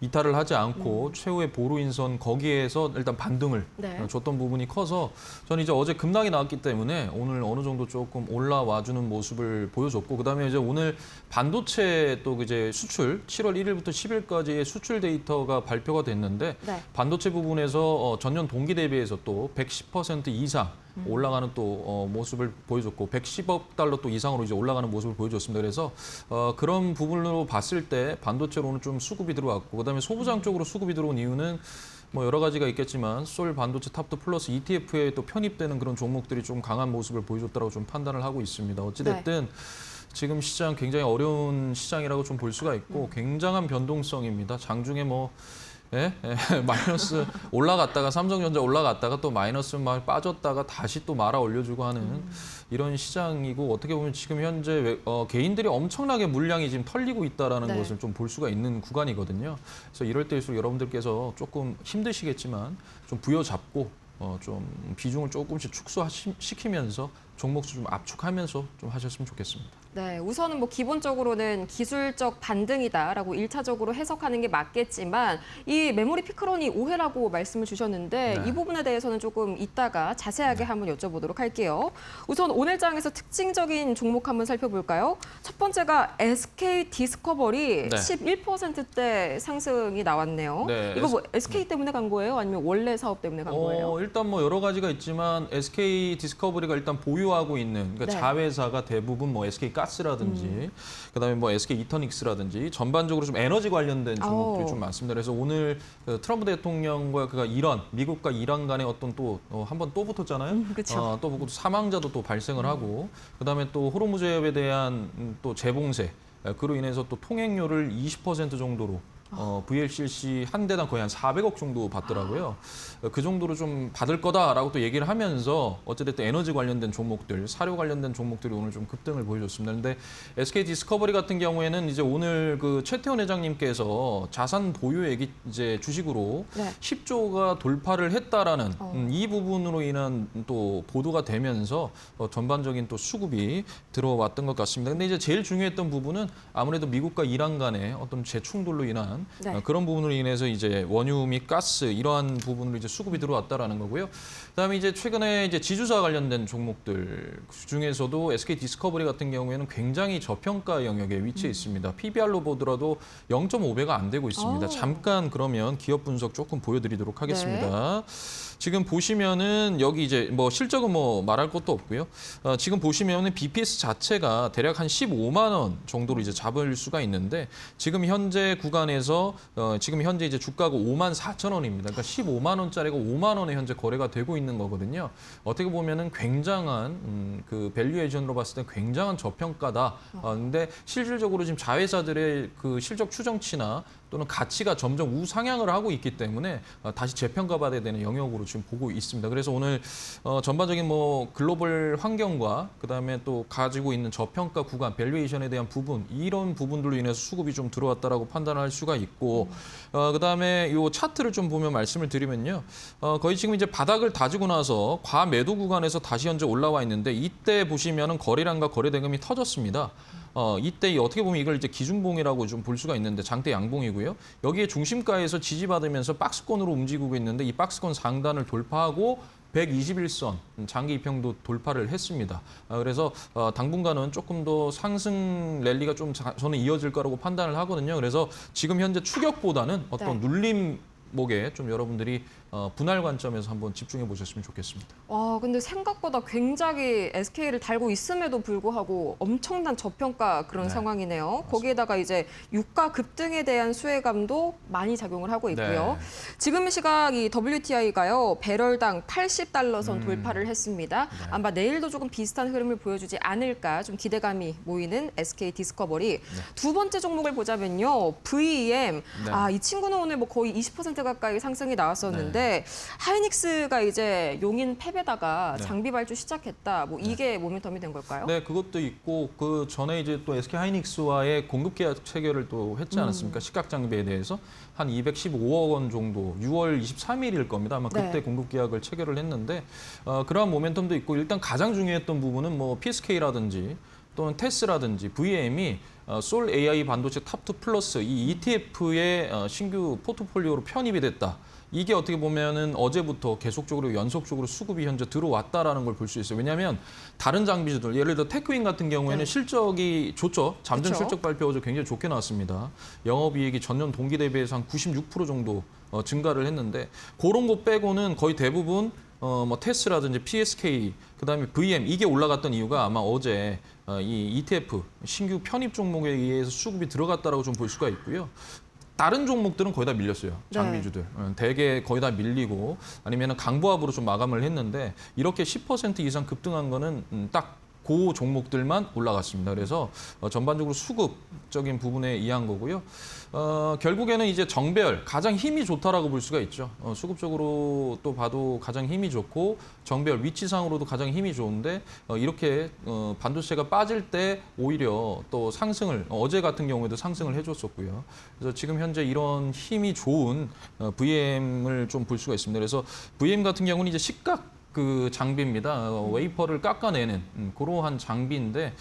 S5: 이탈을 하지 않고 최후의 보루인선 거기에서 일단 반등을
S1: 네.
S5: 줬던 부분이 커서 저는 이제 어제 급락이 나왔기 때문에 오늘 어느 정도 조금 올라와주는 모습을 보여줬고 그다음에 이제 오늘 반도체 또 이제 수출 7월 1일부터 10일까지의 수출 데이터가 발표가 됐는데
S1: 네.
S5: 반도체 부분에서 전년 동기 대비해서 또 110% 이상 올라가는 또 모습을 보여줬고 110억 달러 또 이상으로 이제 올라가는 모습을 보여줬습니다. 그래서 그런 부분으로 봤을 때 반도체로는 좀 수급이 들어왔고 그다음에 소부장 쪽으로 수급이 들어온 이유는 뭐 여러 가지가 있겠지만 솔 반도체 탑도 플러스 ETF에 또 편입되는 그런 종목들이 좀 강한 모습을 보여줬다고 좀 판단을 하고 있습니다. 어찌됐든 지금 시장 굉장히 어려운 시장이라고 좀 볼 수가 있고 굉장한 변동성입니다. 장중에 뭐 마이너스 올라갔다가 삼성전자 올라갔다가 또 마이너스 막 빠졌다가 다시 또 말아 올려주고 하는 이런 시장이고 어떻게 보면 지금 현재 개인들이 엄청나게 물량이 지금 털리고 있다라는
S1: 네.
S5: 것을 좀 볼 수가 있는 구간이거든요. 그래서 이럴 때일수록 여러분들께서 조금 힘드시겠지만 좀 부여잡고 좀 비중을 조금씩 축소시키면서 종목수 좀 압축하면서 좀 하셨으면 좋겠습니다.
S1: 네, 우선은 뭐 기본적으로는 기술적 반등이다라고 1차적으로 해석하는 게 맞겠지만 이 메모리 피크론이 오해라고 말씀을 주셨는데
S5: 네.
S1: 이 부분에 대해서는 조금 이따가 자세하게 한번 여쭤보도록 할게요. 우선 오늘 장에서 특징적인 종목 한번 살펴볼까요? 첫 번째가 SK 디스커버리
S5: 네.
S1: 11%대 상승이 나왔네요.
S5: 네,
S1: 이거 뭐 SK 때문에 간 거예요? 아니면 원래 사업 때문에 간 거예요?
S5: 일단 뭐 여러 가지가 있지만 SK 디스커버리가 일단 보유하고 있는 그러니까
S1: 네.
S5: 자회사가 대부분 뭐 SK 가스라든지 그다음에 뭐 SK 이터닉스라든지 전반적으로 좀 에너지 관련된 종목들이 좀 많습니다. 그래서 오늘 그 트럼프 대통령과 그가 이란 미국과 이란 간의 어떤 또 한 번 또 붙었잖아요.
S1: 그쵸.
S5: 또 붙고 사망자도 또 발생을 하고 그다음에 또 호르무즈 해협에 대한 또 재봉쇄 그로 인해서 또 통행료를 20% 정도로 VLCC 한 대당 거의 한 400억 정도 받더라고요. 그 정도로 좀 받을 거다라고 또 얘기를 하면서 어찌됐든 에너지 관련된 종목들, 사료 관련된 종목들이 오늘 좀 급등을 보여줬습니다. 그런데 SK 디스커버리 같은 경우에는 이제 오늘 그 최태원 회장님께서 자산 보유액이 이제 주식으로
S1: 네.
S5: 10조가 돌파를 했다라는 이 부분으로 인한 또 보도가 되면서 전반적인 또 수급이 들어왔던 것 같습니다. 근데 이제 제일 중요했던 부분은 아무래도 미국과 이란 간의 어떤 재충돌로 인한
S1: 네.
S5: 그런 부분으로 인해서 이제 원유 및 가스 이러한 부분으로 이제 수급이 들어왔다라는 거고요. 그다음에 이제 최근에 이제 지주사 관련된 종목들 중에서도 SK 디스커버리 같은 경우에는 굉장히 저평가 영역에 위치해 있습니다. PBR로 보더라도 0.5배가 안 되고 있습니다. 잠깐 그러면 기업 분석 조금 보여드리도록 하겠습니다. 지금 보시면은 여기 이제 뭐 실적은 뭐 말할 것도 없고요. 지금 보시면은 BPS 자체가 대략 한 15만 원 정도로 이제 잡을 수가 있는데 지금 현재 구간에서 지금 현재 이제 주가가 5만 4천 원입니다. 그러니까 15만 원짜리가 5만 원에 현재 거래가 되고 있는 거거든요. 어떻게 보면은 굉장한 그 밸류에이션으로 봤을 때 굉장한 저평가다. 근데 실질적으로 지금 자회사들의 그 실적 추정치나 또는 가치가 점점 우상향을 하고 있기 때문에 다시 재평가받아야 되는 영역으로 지금 보고 있습니다. 그래서 오늘 전반적인 뭐 글로벌 환경과 그다음에 또 가지고 있는 저평가 구간, 밸류에이션에 대한 부분 이런 부분들로 인해서 수급이 좀 들어왔다라고 판단할 수가 있고 그다음에 이 차트를 좀 보면 말씀을 드리면요. 거의 지금 이제 바닥을 다지고 나서 과매도 구간에서 다시 현재 올라와 있는데 이때 보시면은 거래량과 거래 대금이 터졌습니다. 이때 어떻게 보면 이걸 이제 기준봉이라고 좀 볼 수가 있는데 장대 양봉이고요. 여기에 중심가에서 지지받으면서 박스권으로 움직이고 있는데 이 박스권 상단을 돌파하고 121선 장기 이평도 돌파를 했습니다. 그래서 당분간은 조금 더 상승 랠리가 좀 저는 이어질 거라고 판단을 하거든요. 그래서 지금 현재 추격보다는 어떤 눌림목에 좀 여러분들이 분할 관점에서 한번 집중해 보셨으면 좋겠습니다.
S1: 와, 근데 생각보다 굉장히 SK를 달고 있음에도 불구하고 엄청난 저평가 그런 상황이네요. 맞습니다. 거기에다가 이제 유가 급등에 대한 수혜감도 많이 작용을 하고 있고요. 지금 시각 이 WTI가요, 배럴당 80달러 선 돌파를 했습니다. 아마 내일도 조금 비슷한 흐름을 보여주지 않을까 좀 기대감이 모이는 SK 디스커버리. 두 번째 종목을 보자면요, VEM. 이 친구는 오늘 뭐 거의 20% 가까이 상승이 나왔었는데 있는데 하이닉스가 이제 용인 팹에다가
S5: 네.
S1: 장비 발주 시작했다. 뭐 이게 모멘텀이 된 걸까요?
S5: 네, 그것도 있고 그 전에 이제 또 SK 하이닉스와의 공급 계약 체결을 또 했지 않았습니까? 시각 장비에 대해서 한 215억 원 정도 6월 23일일 겁니다. 아마 그때
S1: 네.
S5: 공급 계약을 체결을 했는데 그러한 모멘텀도 있고 일단 가장 중요했던 부분은 뭐 PSK라든지 또는 테스라든지 VM이 솔 AI 반도체 탑2 플러스 이 ETF의 신규 포트폴리오로 편입이 됐다. 이게 어떻게 보면은 어제부터 계속적으로 연속적으로 수급이 현재 들어왔다라는 걸 볼 수 있어요. 왜냐하면 다른 장비주들, 예를 들어 테크윈 같은 경우에는
S1: 네.
S5: 실적이 좋죠. 잠정
S1: 그쵸?
S5: 실적 발표 어제 굉장히 좋게 나왔습니다. 영업이익이 전년 동기 대비해서 한 96% 정도 증가를 했는데 그런 거 빼고는 거의 대부분 뭐 테스라든지 PSK, 그다음에 VM 이게 올라갔던 이유가 아마 어제 이 ETF 신규 편입 종목에 의해서 수급이 들어갔다라고 좀 볼 수가 있고요. 다른 종목들은 거의 다 밀렸어요. 장비주들. 대개 거의 다 밀리고 아니면 강보합으로 좀 마감을 했는데 이렇게 10% 이상 급등한 거는 딱 그 종목들만 올라갔습니다. 그래서 전반적으로 수급적인 부분에 의한 거고요. 결국에는 이제 정배열 가장 힘이 좋다라고 볼 수가 있죠. 수급적으로 또 봐도 가장 힘이 좋고 정배열 위치상으로도 가장 힘이 좋은데 이렇게 반도체가 빠질 때 오히려 또 상승을 어제 같은 경우에도 상승을 해줬었고요. 그래서 지금 현재 이런 힘이 좋은 VM을 좀 볼 수가 있습니다. 그래서 VM 같은 경우는 이제 시각 그 장비입니다. 웨이퍼를 깎아내는 그러한 장비인데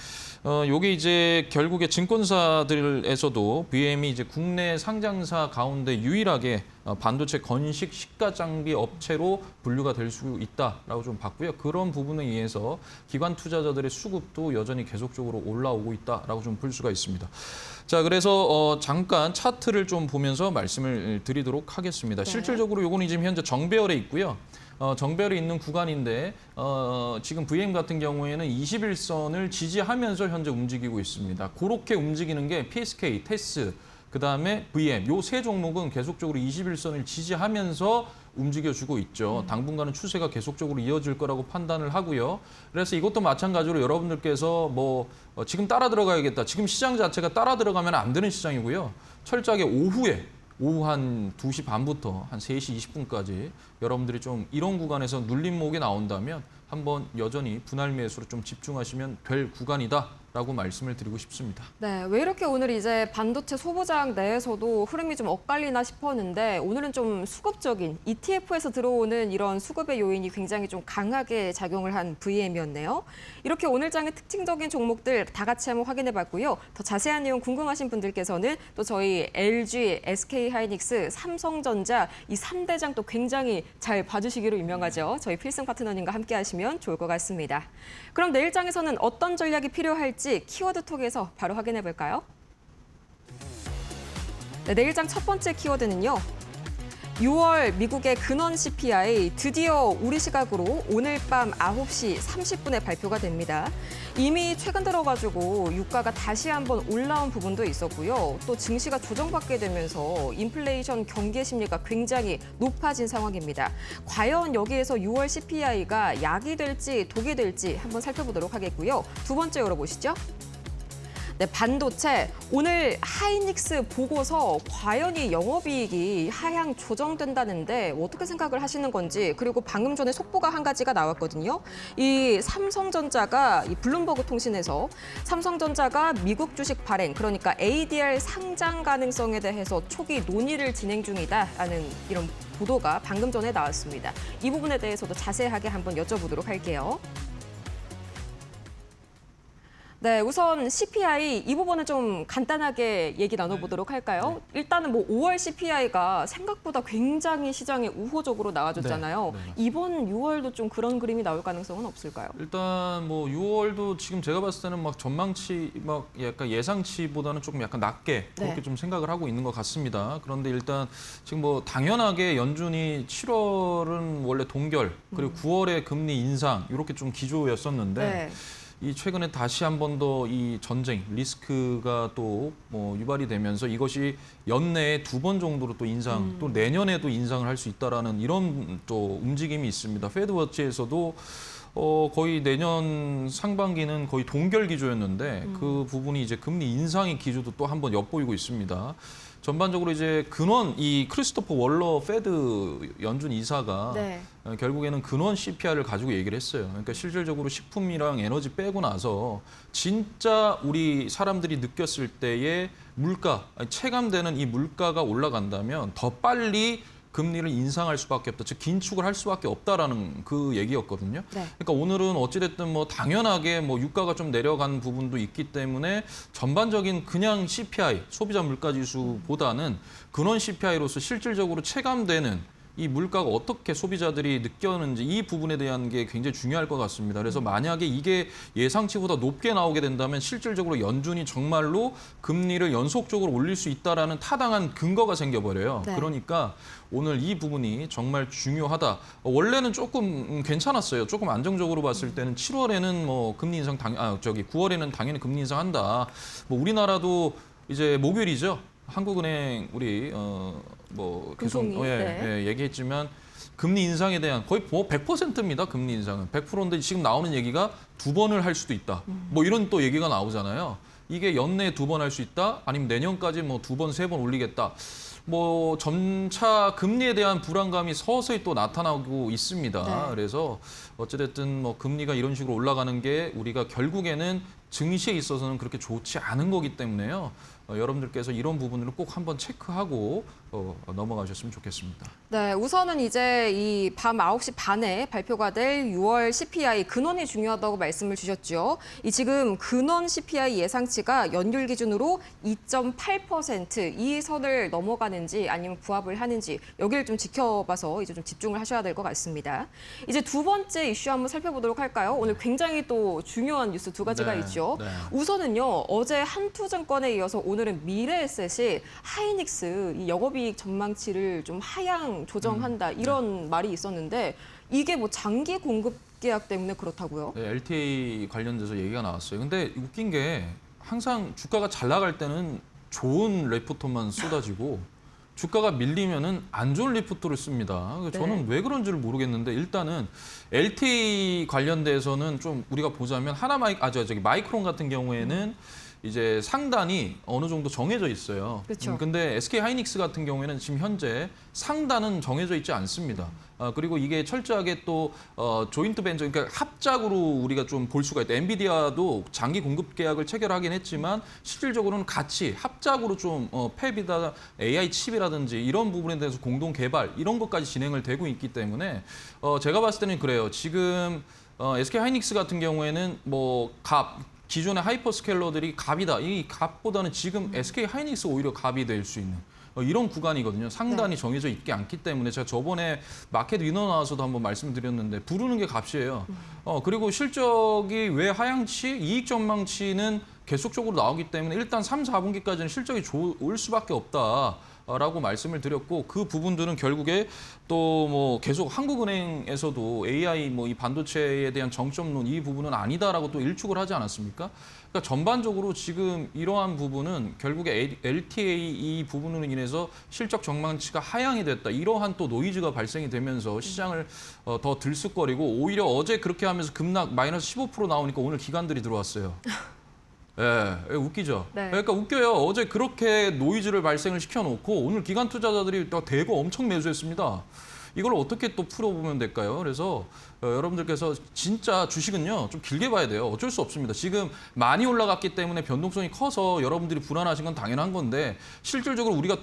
S5: 요게 이제 결국에 증권사들에서도 VM이 이제 국내 상장사 가운데 유일하게 반도체 건식 시가 장비 업체로 분류가 될 수 있다라고 좀 봤고요. 그런 부분에 의해서 기관 투자자들의 수급도 여전히 계속적으로 올라오고 있다라고 좀 볼 수가 있습니다. 자, 그래서 잠깐 차트를 좀 보면서 말씀을 드리도록 하겠습니다.
S1: 네.
S5: 실질적으로 요거는 지금 현재 정배열에 있고요. 정배열이 있는 구간인데 지금 VM 같은 경우에는 21선을 지지하면서 현재 움직이고 있습니다. 그렇게 움직이는 게 PSK, 테스, 그다음에 VM 요 세 종목은 계속적으로 21선을 지지하면서 움직여주고 있죠. 당분간은 추세가 계속적으로 이어질 거라고 판단을 하고요. 그래서 이것도 마찬가지로 여러분들께서 뭐 지금 따라 들어가야겠다. 지금 시장 자체가 따라 들어가면 안 되는 시장이고요. 철저하게 오후 한 2시 반부터 한 3시 20분까지 여러분들이 좀 이런 구간에서 눌림목이 나온다면 한번 여전히 분할 매수로 좀 집중하시면 될 구간이다라고 말씀을 드리고 싶습니다.
S1: 네, 왜 이렇게 오늘 이제 반도체 소부장 내에서도 흐름이 좀 엇갈리나 싶었는데 오늘은 좀 수급적인 ETF에서 들어오는 이런 수급의 요인이 굉장히 좀 강하게 작용을 한 VM이었네요. 이렇게 오늘 장의 특징적인 종목들 다 같이 한번 확인해 봤고요. 더 자세한 내용 궁금하신 분들께서는 또 저희 LG, SK 하이닉스, 삼성전자 이 3대장 또 굉장히 잘 봐주시기로 유명하죠. 저희 필승 파트너님과 함께 하시면 좋을 것 같습니다. 그럼 내일 장에서는 어떤 전략이 필요할지 키워드톡에서 바로 확인해 볼까요? 네, 내일 장 첫 번째 키워드는요. 6월 미국의 근원 CPI 드디어 우리 시각으로 오늘 밤 9시 30분에 발표가 됩니다. 이미 최근 들어가지고 유가가 다시 한번 올라온 부분도 있었고요. 또 증시가 조정받게 되면서 인플레이션 경계 심리가 굉장히 높아진 상황입니다. 과연 여기에서 6월 CPI가 약이 될지 독이 될지 한번 살펴보도록 하겠고요. 두 번째 열어보시죠. 네, 반도체 오늘 하이닉스 보고서 과연 이 영업이익이 하향 조정된다는데 어떻게 생각을 하시는 건지, 그리고 방금 전에 속보가 한 가지가 나왔거든요. 이 삼성전자가 이 블룸버그 통신에서 삼성전자가 미국 주식 발행, 그러니까 ADR 상장 가능성에 대해서 초기 논의를 진행 중이다라는 이런 보도가 방금 전에 나왔습니다. 이 부분에 대해서도 자세하게 한번 여쭤보도록 할게요. 네, 우선 CPI 이 부분은 좀 간단하게 얘기 나눠보도록 할까요? 일단은 뭐 5월 CPI가 생각보다 굉장히 시장에 우호적으로 나와줬잖아요.
S5: 네,
S1: 이번 6월도 좀 그런 그림이 나올 가능성은 없을까요?
S5: 일단 뭐 6월도 지금 제가 봤을 때는 막 전망치 막 약간 예상치보다는 조금 약간 낮게 그렇게
S1: 네.
S5: 좀 생각을 하고 있는 것 같습니다. 그런데 일단 지금 뭐 당연하게 연준이 7월은 원래 동결 그리고 9월에 금리 인상 이렇게 좀 기조였었는데
S1: 네.
S5: 이 최근에 다시 한 번 더 이 전쟁 리스크가 또 뭐 유발이 되면서 이것이 연내에 2번 정도로 또 인상 또 내년에도 인상을 할 수 있다라는 이런 또 움직임이 있습니다. 페드워치에서도 거의 내년 상반기는 거의 동결 기조였는데 그 부분이 이제 금리 인상의 기조도 또 한 번 엿보이고 있습니다. 전반적으로 이제 근원 이 크리스토퍼 월러 페드 연준 이사가
S1: 네.
S5: 결국에는 근원 CPI를 가지고 얘기를 했어요. 그러니까 실질적으로 식품이랑 에너지 빼고 나서 진짜 우리 사람들이 느꼈을 때의 물가, 아니, 체감되는 이 물가가 올라간다면 더 빨리 금리를 인상할 수밖에 없다. 즉 긴축을 할 수밖에 없다라는 그 얘기였거든요.
S1: 네.
S5: 그러니까 오늘은 어찌됐든 뭐 당연하게 뭐 유가가 좀 내려간 부분도 있기 때문에 전반적인 그냥 CPI, 소비자 물가 지수보다는 근원 CPI로서 실질적으로 체감되는 이 물가가 어떻게 소비자들이 느꼈는지 이 부분에 대한 게 굉장히 중요할 것 같습니다. 그래서 만약에 이게 예상치보다 높게 나오게 된다면 실질적으로 연준이 정말로 금리를 연속적으로 올릴 수 있다라는 타당한 근거가 생겨버려요.
S1: 네.
S5: 그러니까 오늘 이 부분이 정말 중요하다. 원래는 조금 괜찮았어요. 조금 안정적으로 봤을 때는 7월에는 뭐 금리 인상 9월에는 당연히 금리 인상한다. 뭐 우리나라도 이제 목요일이죠. 한국은행 우리 뭐 계속
S1: 금통위, 네.
S5: 얘기했지만 금리 인상에 대한 거의 뭐 100%입니다. 금리 인상은 100%인데 지금 나오는 얘기가 2번을 할 수도 있다. 뭐 이런 또 얘기가 나오잖아요. 이게 연내에 2번 할 수 있다. 아니면 내년까지 뭐 2번, 3번 올리겠다. 뭐 점차 금리에 대한 불안감이 서서히 또 나타나고 있습니다.
S1: 네.
S5: 그래서 어찌됐든 뭐 금리가 이런 식으로 올라가는 게 우리가 결국에는 증시에 있어서는 그렇게 좋지 않은 거기 때문에요. 여러분들께서 이런 부분을 꼭 한번 체크하고 넘어가셨으면 좋겠습니다.
S1: 네, 우선은 이제 이 밤 9시 반에 발표가 될 6월 CPI 근원이 중요하다고 말씀을 주셨죠. 이 지금 근원 CPI 예상치가 연율 기준으로 2.8% 이 선을 넘어가는지 아니면 부합을 하는지 여기를 좀 지켜봐서 이제 좀 집중을 하셔야 될 것 같습니다. 이제 두 번째 이슈 한번 살펴보도록 할까요? 오늘 굉장히 또 중요한 뉴스 두 가지가
S5: 네,
S1: 있죠.
S5: 네.
S1: 우선은요, 어제 한투증권에 이어서 오늘은 미래에셋이 하이닉스 이 영업이익 전망치를 좀 하향 조정한다 이런 말이 있었는데 이게 뭐 장기 공급 계약 때문에 그렇다고요?
S5: 네, LTA 관련돼서 얘기가 나왔어요. 근데 웃긴 게 항상 주가가 잘 나갈 때는 좋은 레포트만 쏟아지고 주가가 밀리면은 안 좋은 리포트를 씁니다. 저는 왜 그런지를 모르겠는데 일단은 LTA 관련돼서는 좀 우리가 보자면 마이크론 같은 경우에는 이제 상단이 어느 정도 정해져 있어요.
S1: 그렇죠.
S5: 근데 SK 하이닉스 같은 경우에는 지금 현재 상단은 정해져 있지 않습니다. 그리고 이게 철저하게 또 조인트 벤처, 그러니까 합작으로 우리가 좀 볼 수가 있다. 엔비디아도 장기 공급 계약을 체결하긴 했지만 실질적으로는 같이 합작으로 좀 팹이다, AI 칩이라든지 이런 부분에 대해서 공동 개발 이런 것까지 진행을 되고 있기 때문에 제가 봤을 때는 그래요. 지금 SK 하이닉스 같은 경우에는 뭐 기존의 하이퍼스케일러들이 갑이다. 이 갑보다는 지금 SK 하이닉스 오히려 갑이 될 수 있는 이런 구간이거든요. 상단이 정해져 있지 않기 때문에 제가 저번에 마켓 위너 나와서도 한번 말씀드렸는데 부르는 게 값이에요. 그리고 실적이 왜 하향치, 이익 전망치는 계속적으로 나오기 때문에 일단 3, 4분기까지는 실적이 좋을 수밖에 없다. 라고 말씀을 드렸고 그 부분들은 결국에 또 뭐 계속 한국은행에서도 AI 뭐 이 반도체에 대한 정점론 이 부분은 아니다라고 또 일축을 하지 않았습니까? 그러니까 전반적으로 지금 이러한 부분은 결국에 LTA 이 부분으로 인해서 실적 전망치가 하향이 됐다. 이러한 또 노이즈가 발생이 되면서 시장을 더 들쑥거리고 오히려 어제 그렇게 하면서 급락 마이너스 15% 나오니까 오늘 기관들이 들어왔어요. 예, 웃기죠.
S1: 네.
S5: 그러니까 웃겨요. 어제 그렇게 노이즈를 발생을 시켜놓고 오늘 기관 투자자들이 또 대거 엄청 매수했습니다. 이걸 어떻게 또 풀어보면 될까요? 그래서 여러분들께서 진짜 주식은요 좀 길게 봐야 돼요. 어쩔 수 없습니다. 지금 많이 올라갔기 때문에 변동성이 커서 여러분들이 불안하신 건 당연한 건데 실질적으로 우리가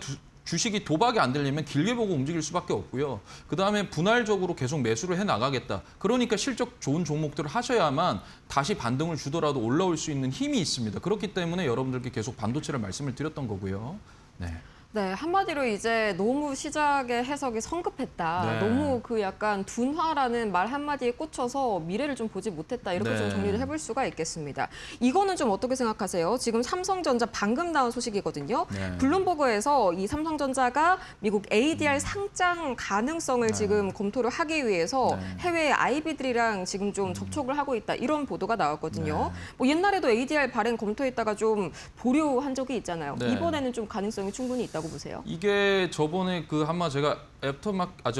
S5: 주식이 도박이 안 되려면 길게 보고 움직일 수밖에 없고요. 그다음에 분할적으로 계속 매수를 해나가겠다. 그러니까 실적 좋은 종목들을 하셔야만 다시 반등을 주더라도 올라올 수 있는 힘이 있습니다. 그렇기 때문에 여러분들께 계속 반도체를 말씀을 드렸던 거고요. 네.
S1: 네, 한마디로 이제 너무 시작의 해석이 성급했다.
S5: 네.
S1: 너무 그 약간 둔화라는 말 한마디에 꽂혀서 미래를 좀 보지 못했다. 이렇게
S5: 네.
S1: 좀 정리를 해볼 수가 있겠습니다. 이거는 좀 어떻게 생각하세요? 지금 삼성전자 방금 나온 소식이거든요.
S5: 네.
S1: 블룸버그에서 이 삼성전자가 미국 ADR 상장 가능성을 지금 검토를 하기 위해서
S5: 네.
S1: 해외 IB들이랑 지금 좀 접촉을 하고 있다. 이런 보도가 나왔거든요.
S5: 네.
S1: 뭐 옛날에도 ADR 발행 검토했다가 좀 보류한 적이 있잖아요.
S5: 네.
S1: 이번에는 좀 가능성이 충분히 있다고 보세요?
S5: 이게 저번에 제가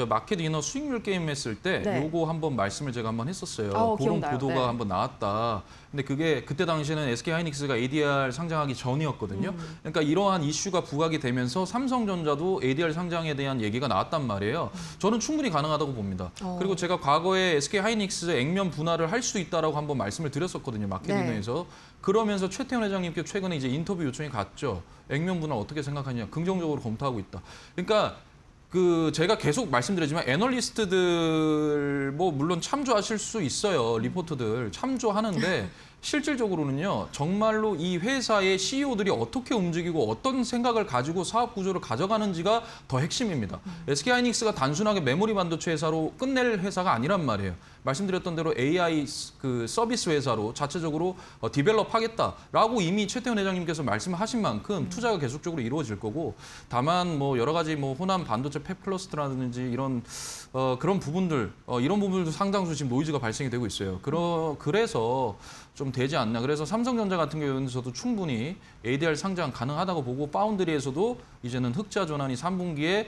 S5: 마켓 이너 수익률 게임 했을 때
S1: 네.
S5: 요거 한번 말씀을 제가 한번 했었어요. 그런
S1: 기억나요.
S5: 보도가
S1: 네.
S5: 한번 나왔다. 근데 그게 그때 당시에는 SK하이닉스가 ADR 상장하기 전이었거든요. 그러니까 이러한 이슈가 부각이 되면서 삼성전자도 ADR 상장에 대한 얘기가 나왔단 말이에요. 저는 충분히 가능하다고 봅니다. 그리고 제가 과거에 SK하이닉스 액면 분할을 할 수 있다라고 한번 말씀을 드렸었거든요. 마켓
S1: 네.
S5: 이너에서. 그러면서 최태원 회장님께 최근에 이제 인터뷰 요청이 갔죠. 액면 분할 어떻게 생각하냐. 긍정적으로 검토하고 있다. 그러니까 제가 계속 말씀드리지만 애널리스트들 뭐 물론 참조하실 수 있어요. 리포트들 참조하는데 실질적으로는요. 정말로 이 회사의 CEO들이 어떻게 움직이고 어떤 생각을 가지고 사업 구조를 가져가는지가 더 핵심입니다. SK하이닉스가 단순하게 메모리 반도체 회사로 끝낼 회사가 아니란 말이에요. 말씀드렸던 대로 AI 서비스 회사로 자체적으로 디벨롭하겠다라고 이미 최태원 회장님께서 말씀하신 만큼 투자가 계속적으로 이루어질 거고 다만 뭐 여러 가지 뭐 호남 반도체 팹플러스라든지 이런 그런 부분들 이런 부분들도 상당수 지금 노이즈가 발생이 되고 있어요. 그래서 좀 되지 않나. 그래서 삼성전자 같은 경우에서도 충분히 ADR 상장 가능하다고 보고 파운드리에서도 이제는 흑자 전환이 3분기에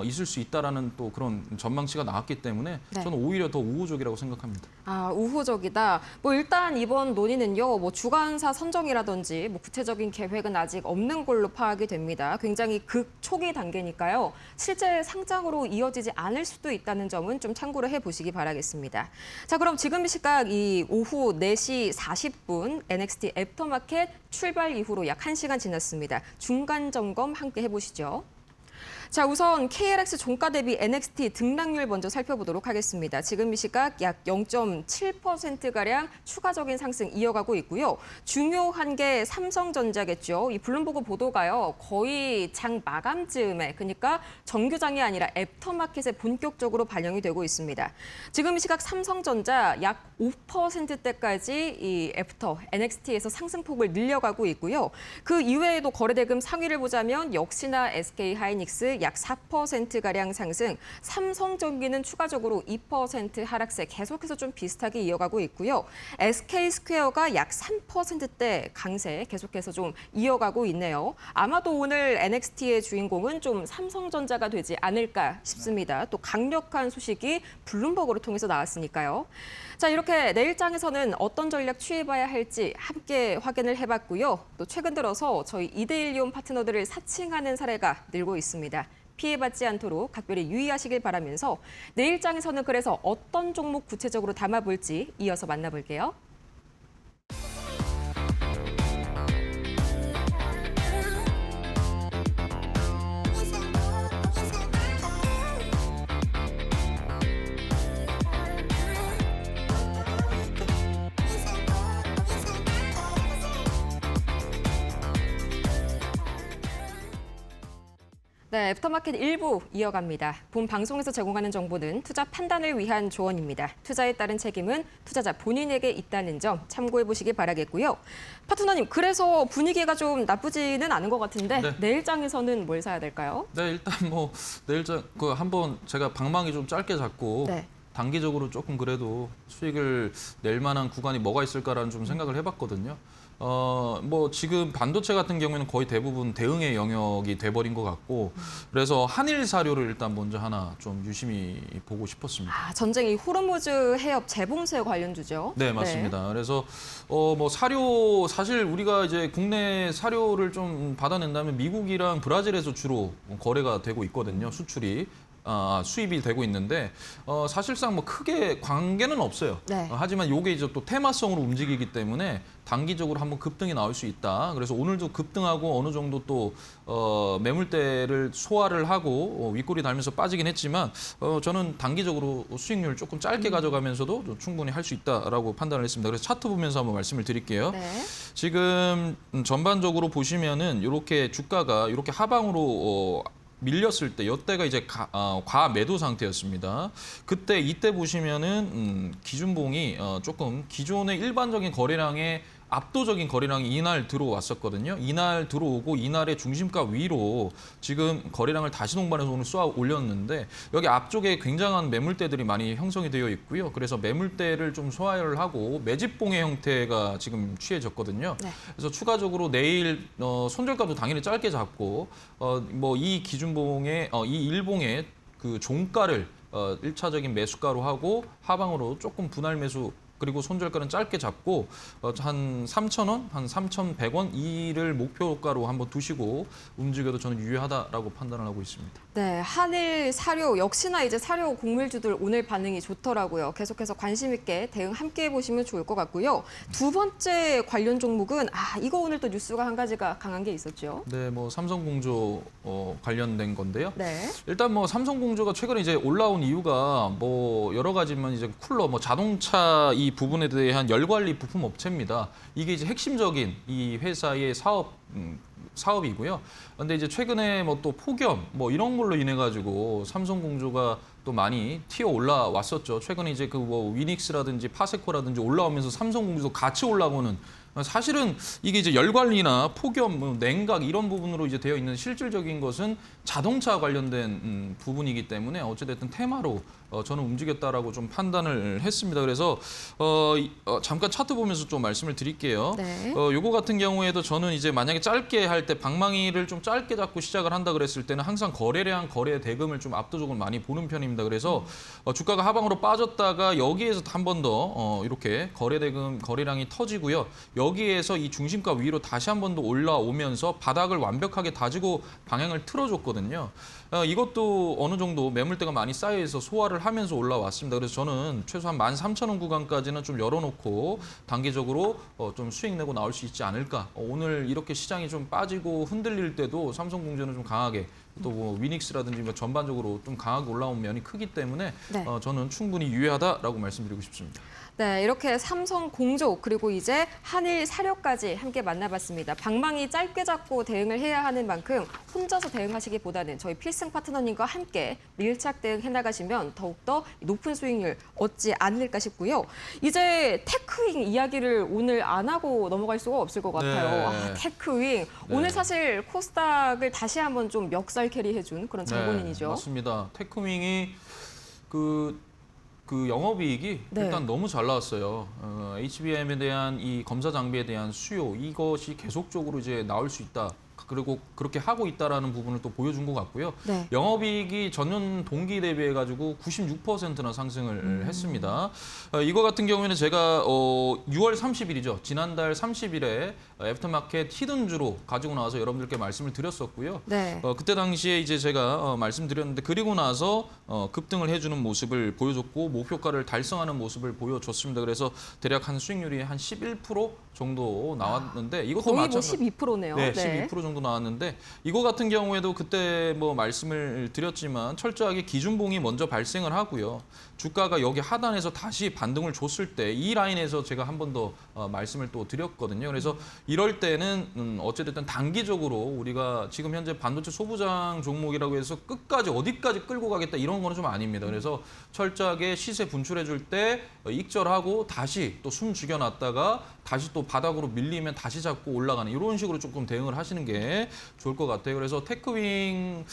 S5: 있을 수 있다라는 또 그런 전망치가 나왔기 때문에
S1: 네.
S5: 저는 오히려 더 우호적이라고 생각합니다.
S1: 우호적이다. 뭐 일단 이번 논의는요, 뭐 주관사 선정이라든지 뭐 구체적인 계획은 아직 없는 걸로 파악이 됩니다. 굉장히 극초기 단계니까요. 실제 상장으로 이어지지 않을 수도 있다는 점은 좀 참고를 해보시기 바라겠습니다. 자, 그럼 지금 시각 이 오후 4시 40분 NXT 애프터마켓 출발 이후로 약 1시간 지났습니다. 중간 점검 함께 해보시죠. 자, 우선 KLX 종가 대비 NXT 등락률 먼저 살펴보도록 하겠습니다. 지금 이 시각 약 0.7%가량 추가적인 상승 이어가고 있고요. 중요한 게 삼성전자겠죠. 이 블룸버그 보도가요. 거의 장 마감 즈음에, 그러니까 정규장이 아니라 애프터마켓에 본격적으로 반영이 되고 있습니다. 지금 이 시각 삼성전자 약 5%대까지 이 애프터 NXT에서 상승폭을 늘려가고 있고요. 그 이외에도 거래대금 상위를 보자면 역시나 SK하이닉스 약 4%가량 상승, 삼성전기는 추가적으로 2% 하락세 계속해서 좀 비슷하게 이어가고 있고요. SK스퀘어가 약 3%대 강세 계속해서 좀 이어가고 있네요. 아마도 오늘 NXT의 주인공은 좀 삼성전자가 되지 않을까 싶습니다. 또 강력한 소식이 블룸버그를 통해서 나왔으니까요. 자, 이렇게 내일장에서는 어떤 전략 취해봐야 할지 함께 확인을 해봤고요. 또 최근 들어서 저희 2대1이온 파트너들을 사칭하는 사례가 늘고 있습니다. 피해받지 않도록 각별히 유의하시길 바라면서 내일장에서는 그래서 어떤 종목 구체적으로 담아볼지 이어서 만나볼게요. 네, 애프터마켓 1부 이어갑니다. 본 방송에서 제공하는 정보는 투자 판단을 위한 조언입니다. 투자에 따른 책임은 투자자 본인에게 있다는 점 참고해 보시기 바라겠고요. 파트너님, 그래서 분위기가 좀 나쁘지는 않은 것 같은데
S5: 네.
S1: 내일장에서는 뭘 사야 될까요?
S5: 네, 일단 뭐 내일장 한번 제가 방망이 좀 짧게 잡고
S1: 네.
S5: 단기적으로 조금 그래도 수익을 낼 만한 구간이 뭐가 있을까라는 좀 생각을 해봤거든요. 뭐 지금 반도체 같은 경우에는 거의 대부분 대응의 영역이 돼버린 것 같고 그래서 한일 사료를 일단 먼저 하나 좀 유심히 보고 싶었습니다.
S1: 전쟁이 호르무즈 해협 재봉쇄 관련주죠.
S5: 네, 맞습니다. 그래서 뭐 사료 사실 우리가 이제 국내 사료를 좀 받아낸다면 미국이랑 브라질에서 주로 거래가 되고 있거든요. 수출이. 수입이 되고 있는데 사실상 뭐 크게 관계는 없어요.
S1: 네.
S5: 하지만 이게 이제 또 테마성으로 움직이기 때문에 단기적으로 한번 급등이 나올 수 있다. 그래서 오늘도 급등하고 어느 정도 또 매물대를 소화를 하고 윗골이 달면서 빠지긴 했지만 저는 단기적으로 수익률 조금 짧게 가져가면서도 충분히 할 수 있다라고 판단을 했습니다. 그래서 차트 보면서 한번 말씀을 드릴게요.
S1: 네.
S5: 지금 전반적으로 보시면은 이렇게 주가가 이렇게 하방으로 밀렸을 때 이때가 이제 과매도 상태였습니다. 이때 보시면은 기준봉이 조금 기존의 일반적인 거래량의 압도적인 거래량이 이날 들어왔었거든요. 이날 들어오고 이날의 중심가 위로 지금 거래량을 다시 동반해서 오늘 쏘아 올렸는데 여기 앞쪽에 굉장한 매물대들이 많이 형성이 되어 있고요. 그래서 매물대를 좀 소화를 하고 매집봉의 형태가 지금 취해졌거든요.
S1: 네.
S5: 그래서 추가적으로 내일 손절가도 당연히 짧게 잡고 뭐 이 기준봉에 이 일봉에 그 종가를 1차적인 매수가로 하고 하방으로 조금 분할 매수 그리고 손절가는 짧게 잡고 한 3,000원, 한 3,100원 이를 목표가로 한번 두시고 움직여도 저는 유효하다라고 판단을 하고 있습니다.
S1: 네, 한일 사료 역시나 이제 사료 곡물주들 오늘 반응이 좋더라고요. 계속해서 관심 있게 대응 함께 해보시면 좋을 것 같고요. 두 번째 관련 종목은 이거 오늘 또 뉴스가 한 가지가 강한 게 있었죠.
S5: 네, 뭐 삼성공조 관련된 건데요.
S1: 네.
S5: 일단 뭐 삼성공조가 최근에 이제 올라온 이유가 뭐 여러 가지만 이제 쿨러, 뭐 자동차 이 부분에 대한 열관리 부품 업체입니다. 이게 이제 핵심적인 이 회사의 사업이고요. 근데 이제 최근에 뭐 또 폭염 뭐 이런 걸로 인해 가지고 삼성공조가 또 많이 튀어 올라왔었죠. 최근에 이제 그 뭐 위닉스라든지 파세코라든지 올라오면서 삼성공조도 같이 올라오는 사실은 이게 이제 열 관리나 폭염, 뭐 냉각 이런 부분으로 이제 되어 있는 실질적인 것은 자동차 관련된 부분이기 때문에 어찌됐든 테마로 저는 움직였다라고 좀 판단을 했습니다. 그래서 잠깐 차트 보면서 좀 말씀을 드릴게요.
S1: 네.
S5: 요거 같은 경우에도 저는 이제 만약에 짧게 할 때 방망이를 좀 짧게 잡고 시작을 한다 그랬을 때는 항상 거래량, 거래 대금을 좀 압도적으로 많이 보는 편입니다. 그래서 주가가 하방으로 빠졌다가 여기에서 한 번 더 이렇게 거래 대금, 거래량이 터지고요. 여기에서 이 중심가 위로 다시 한 번 더 올라오면서 바닥을 완벽하게 다지고 방향을 틀어줬거든요. 이것도 어느 정도 매물대가 많이 쌓여있어 소화를 하면서 올라왔습니다. 그래서 저는 최소한 13,000원 구간까지는 좀 열어놓고 단기적으로 좀 수익 내고 나올 수 있지 않을까. 오늘 이렇게 시장이 좀 빠지고 흔들릴 때도 삼성공조는 좀 강하게 또 뭐 위닉스라든지 뭐 전반적으로 좀 강하게 올라온 면이 크기 때문에
S1: 네.
S5: 저는 충분히 유효하다라고 말씀드리고 싶습니다.
S1: 네, 이렇게 삼성공조 그리고 이제 한일 사료까지 함께 만나봤습니다. 방망이 짧게 잡고 대응을 해야 하는 만큼 혼자서 대응하시기보다는 저희 필승 파트너님과 함께 밀착 대응해 나가시면 더욱더 높은 수익률 얻지 않을까 싶고요. 이제 테크윙 이야기를 오늘 안 하고 넘어갈 수가 없을 것 같아요.
S5: 네.
S1: 테크윙. 오늘 사실 코스닥을 다시 한번 좀 멱살 캐리해준 그런 장본인이죠.
S5: 네, 맞습니다. 테크윙이 그 영업이익이
S1: 네.
S5: 일단 너무 잘 나왔어요. HBM에 대한 이 검사 장비에 대한 수요 이것이 계속적으로 이제 나올 수 있다. 그리고 그렇게 하고 있다라는 부분을 또 보여준 것 같고요.
S1: 네.
S5: 영업이익이 전년 동기 대비해 가지고 96%나 상승을 했습니다. 이거 같은 경우에는 제가 6월 30일이죠. 지난달 30일에 애프터마켓 히든주로 가지고 나와서 여러분들께 말씀을 드렸었고요.
S1: 네.
S5: 그때 당시에 이제 제가 말씀드렸는데 그리고 나서 급등을 해주는 모습을 보여줬고 목표가를 달성하는 모습을 보여줬습니다. 그래서 대략 한 수익률이 한 11% 정도 나왔는데 이것도
S1: 거의 뭐
S5: 마찬가지.
S1: 12%네요.
S5: 네, 12% 정도 나왔는데 이거 같은 경우에도 그때 뭐 말씀을 드렸지만 철저하게 기준봉이 먼저 발생을 하고요. 주가가 여기 하단에서 다시 반등을 줬을 때 이 라인에서 제가 한 번 더 말씀을 또 드렸거든요. 그래서 이럴 때는 어찌됐든 단기적으로 우리가 지금 현재 반도체 소부장 종목이라고 해서 끝까지 어디까지 끌고 가겠다 이런 거는 좀 아닙니다. 그래서 철저하게 시세 분출해 줄 때 익절하고 다시 또 숨 죽여놨다가 다시 또 바닥으로 밀리면 다시 잡고 올라가는 이런 식으로 조금 대응을 하시는 게 좋을 것 같아요. 그래서 테크윙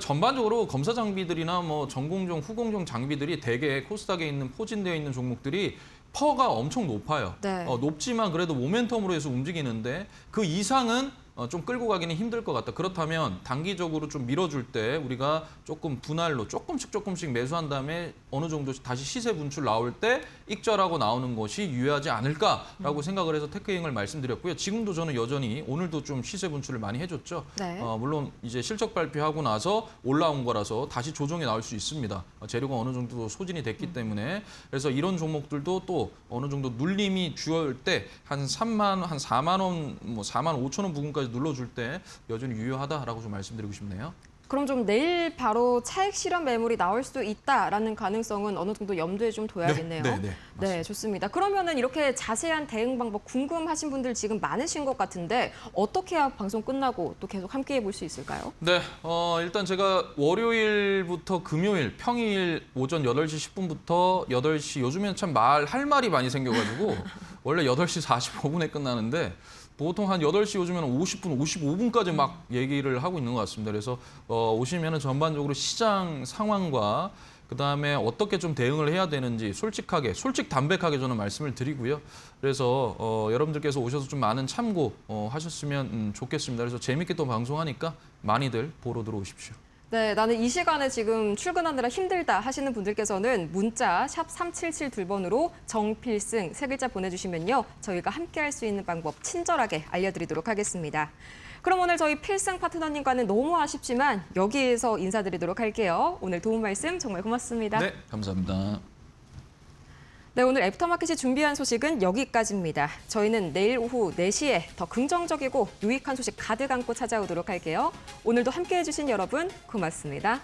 S5: 전반적으로 검사 장비들이나 뭐 전공정, 후공정 장비들이 대개 코스닥에 있는 포진되어 있는 종목들이 퍼가 엄청 높아요.
S1: 네.
S5: 높지만 그래도 모멘텀으로 해서 움직이는데 그 이상은 좀 끌고 가기는 힘들 것 같다. 그렇다면 단기적으로 좀 밀어줄 때 우리가 조금 분할로 조금씩 매수한 다음에 어느 정도 다시 시세 분출 나올 때 익절하고 나오는 것이 유효하지 않을까라고 생각을 해서 테크윙을 말씀드렸고요. 지금도 저는 여전히 오늘도 좀 시세 분출을 많이 해줬죠.
S1: 네.
S5: 물론 이제 실적 발표하고 나서 올라온 거라서 다시 조정이 나올 수 있습니다. 재료가 어느 정도 소진이 됐기 때문에 그래서 이런 종목들도 또 어느 정도 눌림이 주어올 때 한 4만 원, 뭐 4만 5천 원 부근까지 눌러줄 때 여전히 유효하다라고 좀 말씀드리고 싶네요.
S1: 그럼 좀 내일 바로 차익 실현 매물이 나올 수도 있다라는 가능성은 어느 정도 염두에 좀 둬야겠네요.
S5: 네,
S1: 좋습니다. 그러면은 이렇게 자세한 대응 방법 궁금하신 분들 지금 많으신 것 같은데 어떻게 해야 방송 끝나고 또 계속 함께 해볼 수 있을까요?
S5: 네, 일단 제가 월요일부터 금요일, 평일 오전 8시 10분부터 8시, 요즘에는 참 할 말이 많이 생겨가지고 원래 8시 45분에 끝나는데 보통 한 8시 요즘에는 50분, 55분까지 막 얘기를 하고 있는 것 같습니다. 그래서 오시면은 전반적으로 시장 상황과 그다음에 어떻게 좀 대응을 해야 되는지 담백하게 저는 말씀을 드리고요. 그래서 여러분들께서 오셔서 좀 많은 참고 하셨으면 좋겠습니다. 그래서 재밌게 또 방송하니까 많이들 보러 들어오십시오.
S1: 네, 나는 이 시간에 지금 출근하느라 힘들다 하시는 분들께서는 문자 샵 3772번으로 정필승 세 글자 보내주시면요. 저희가 함께할 수 있는 방법 친절하게 알려드리도록 하겠습니다. 그럼 오늘 저희 필승 파트너님과는 너무 아쉽지만 여기에서 인사드리도록 할게요. 오늘 도움 말씀 정말 고맙습니다.
S5: 네, 감사합니다.
S1: 네, 오늘 애프터마켓이 준비한 소식은 여기까지입니다. 저희는 내일 오후 4시에 더 긍정적이고 유익한 소식 가득 안고 찾아오도록 할게요. 오늘도 함께해 주신 여러분 고맙습니다.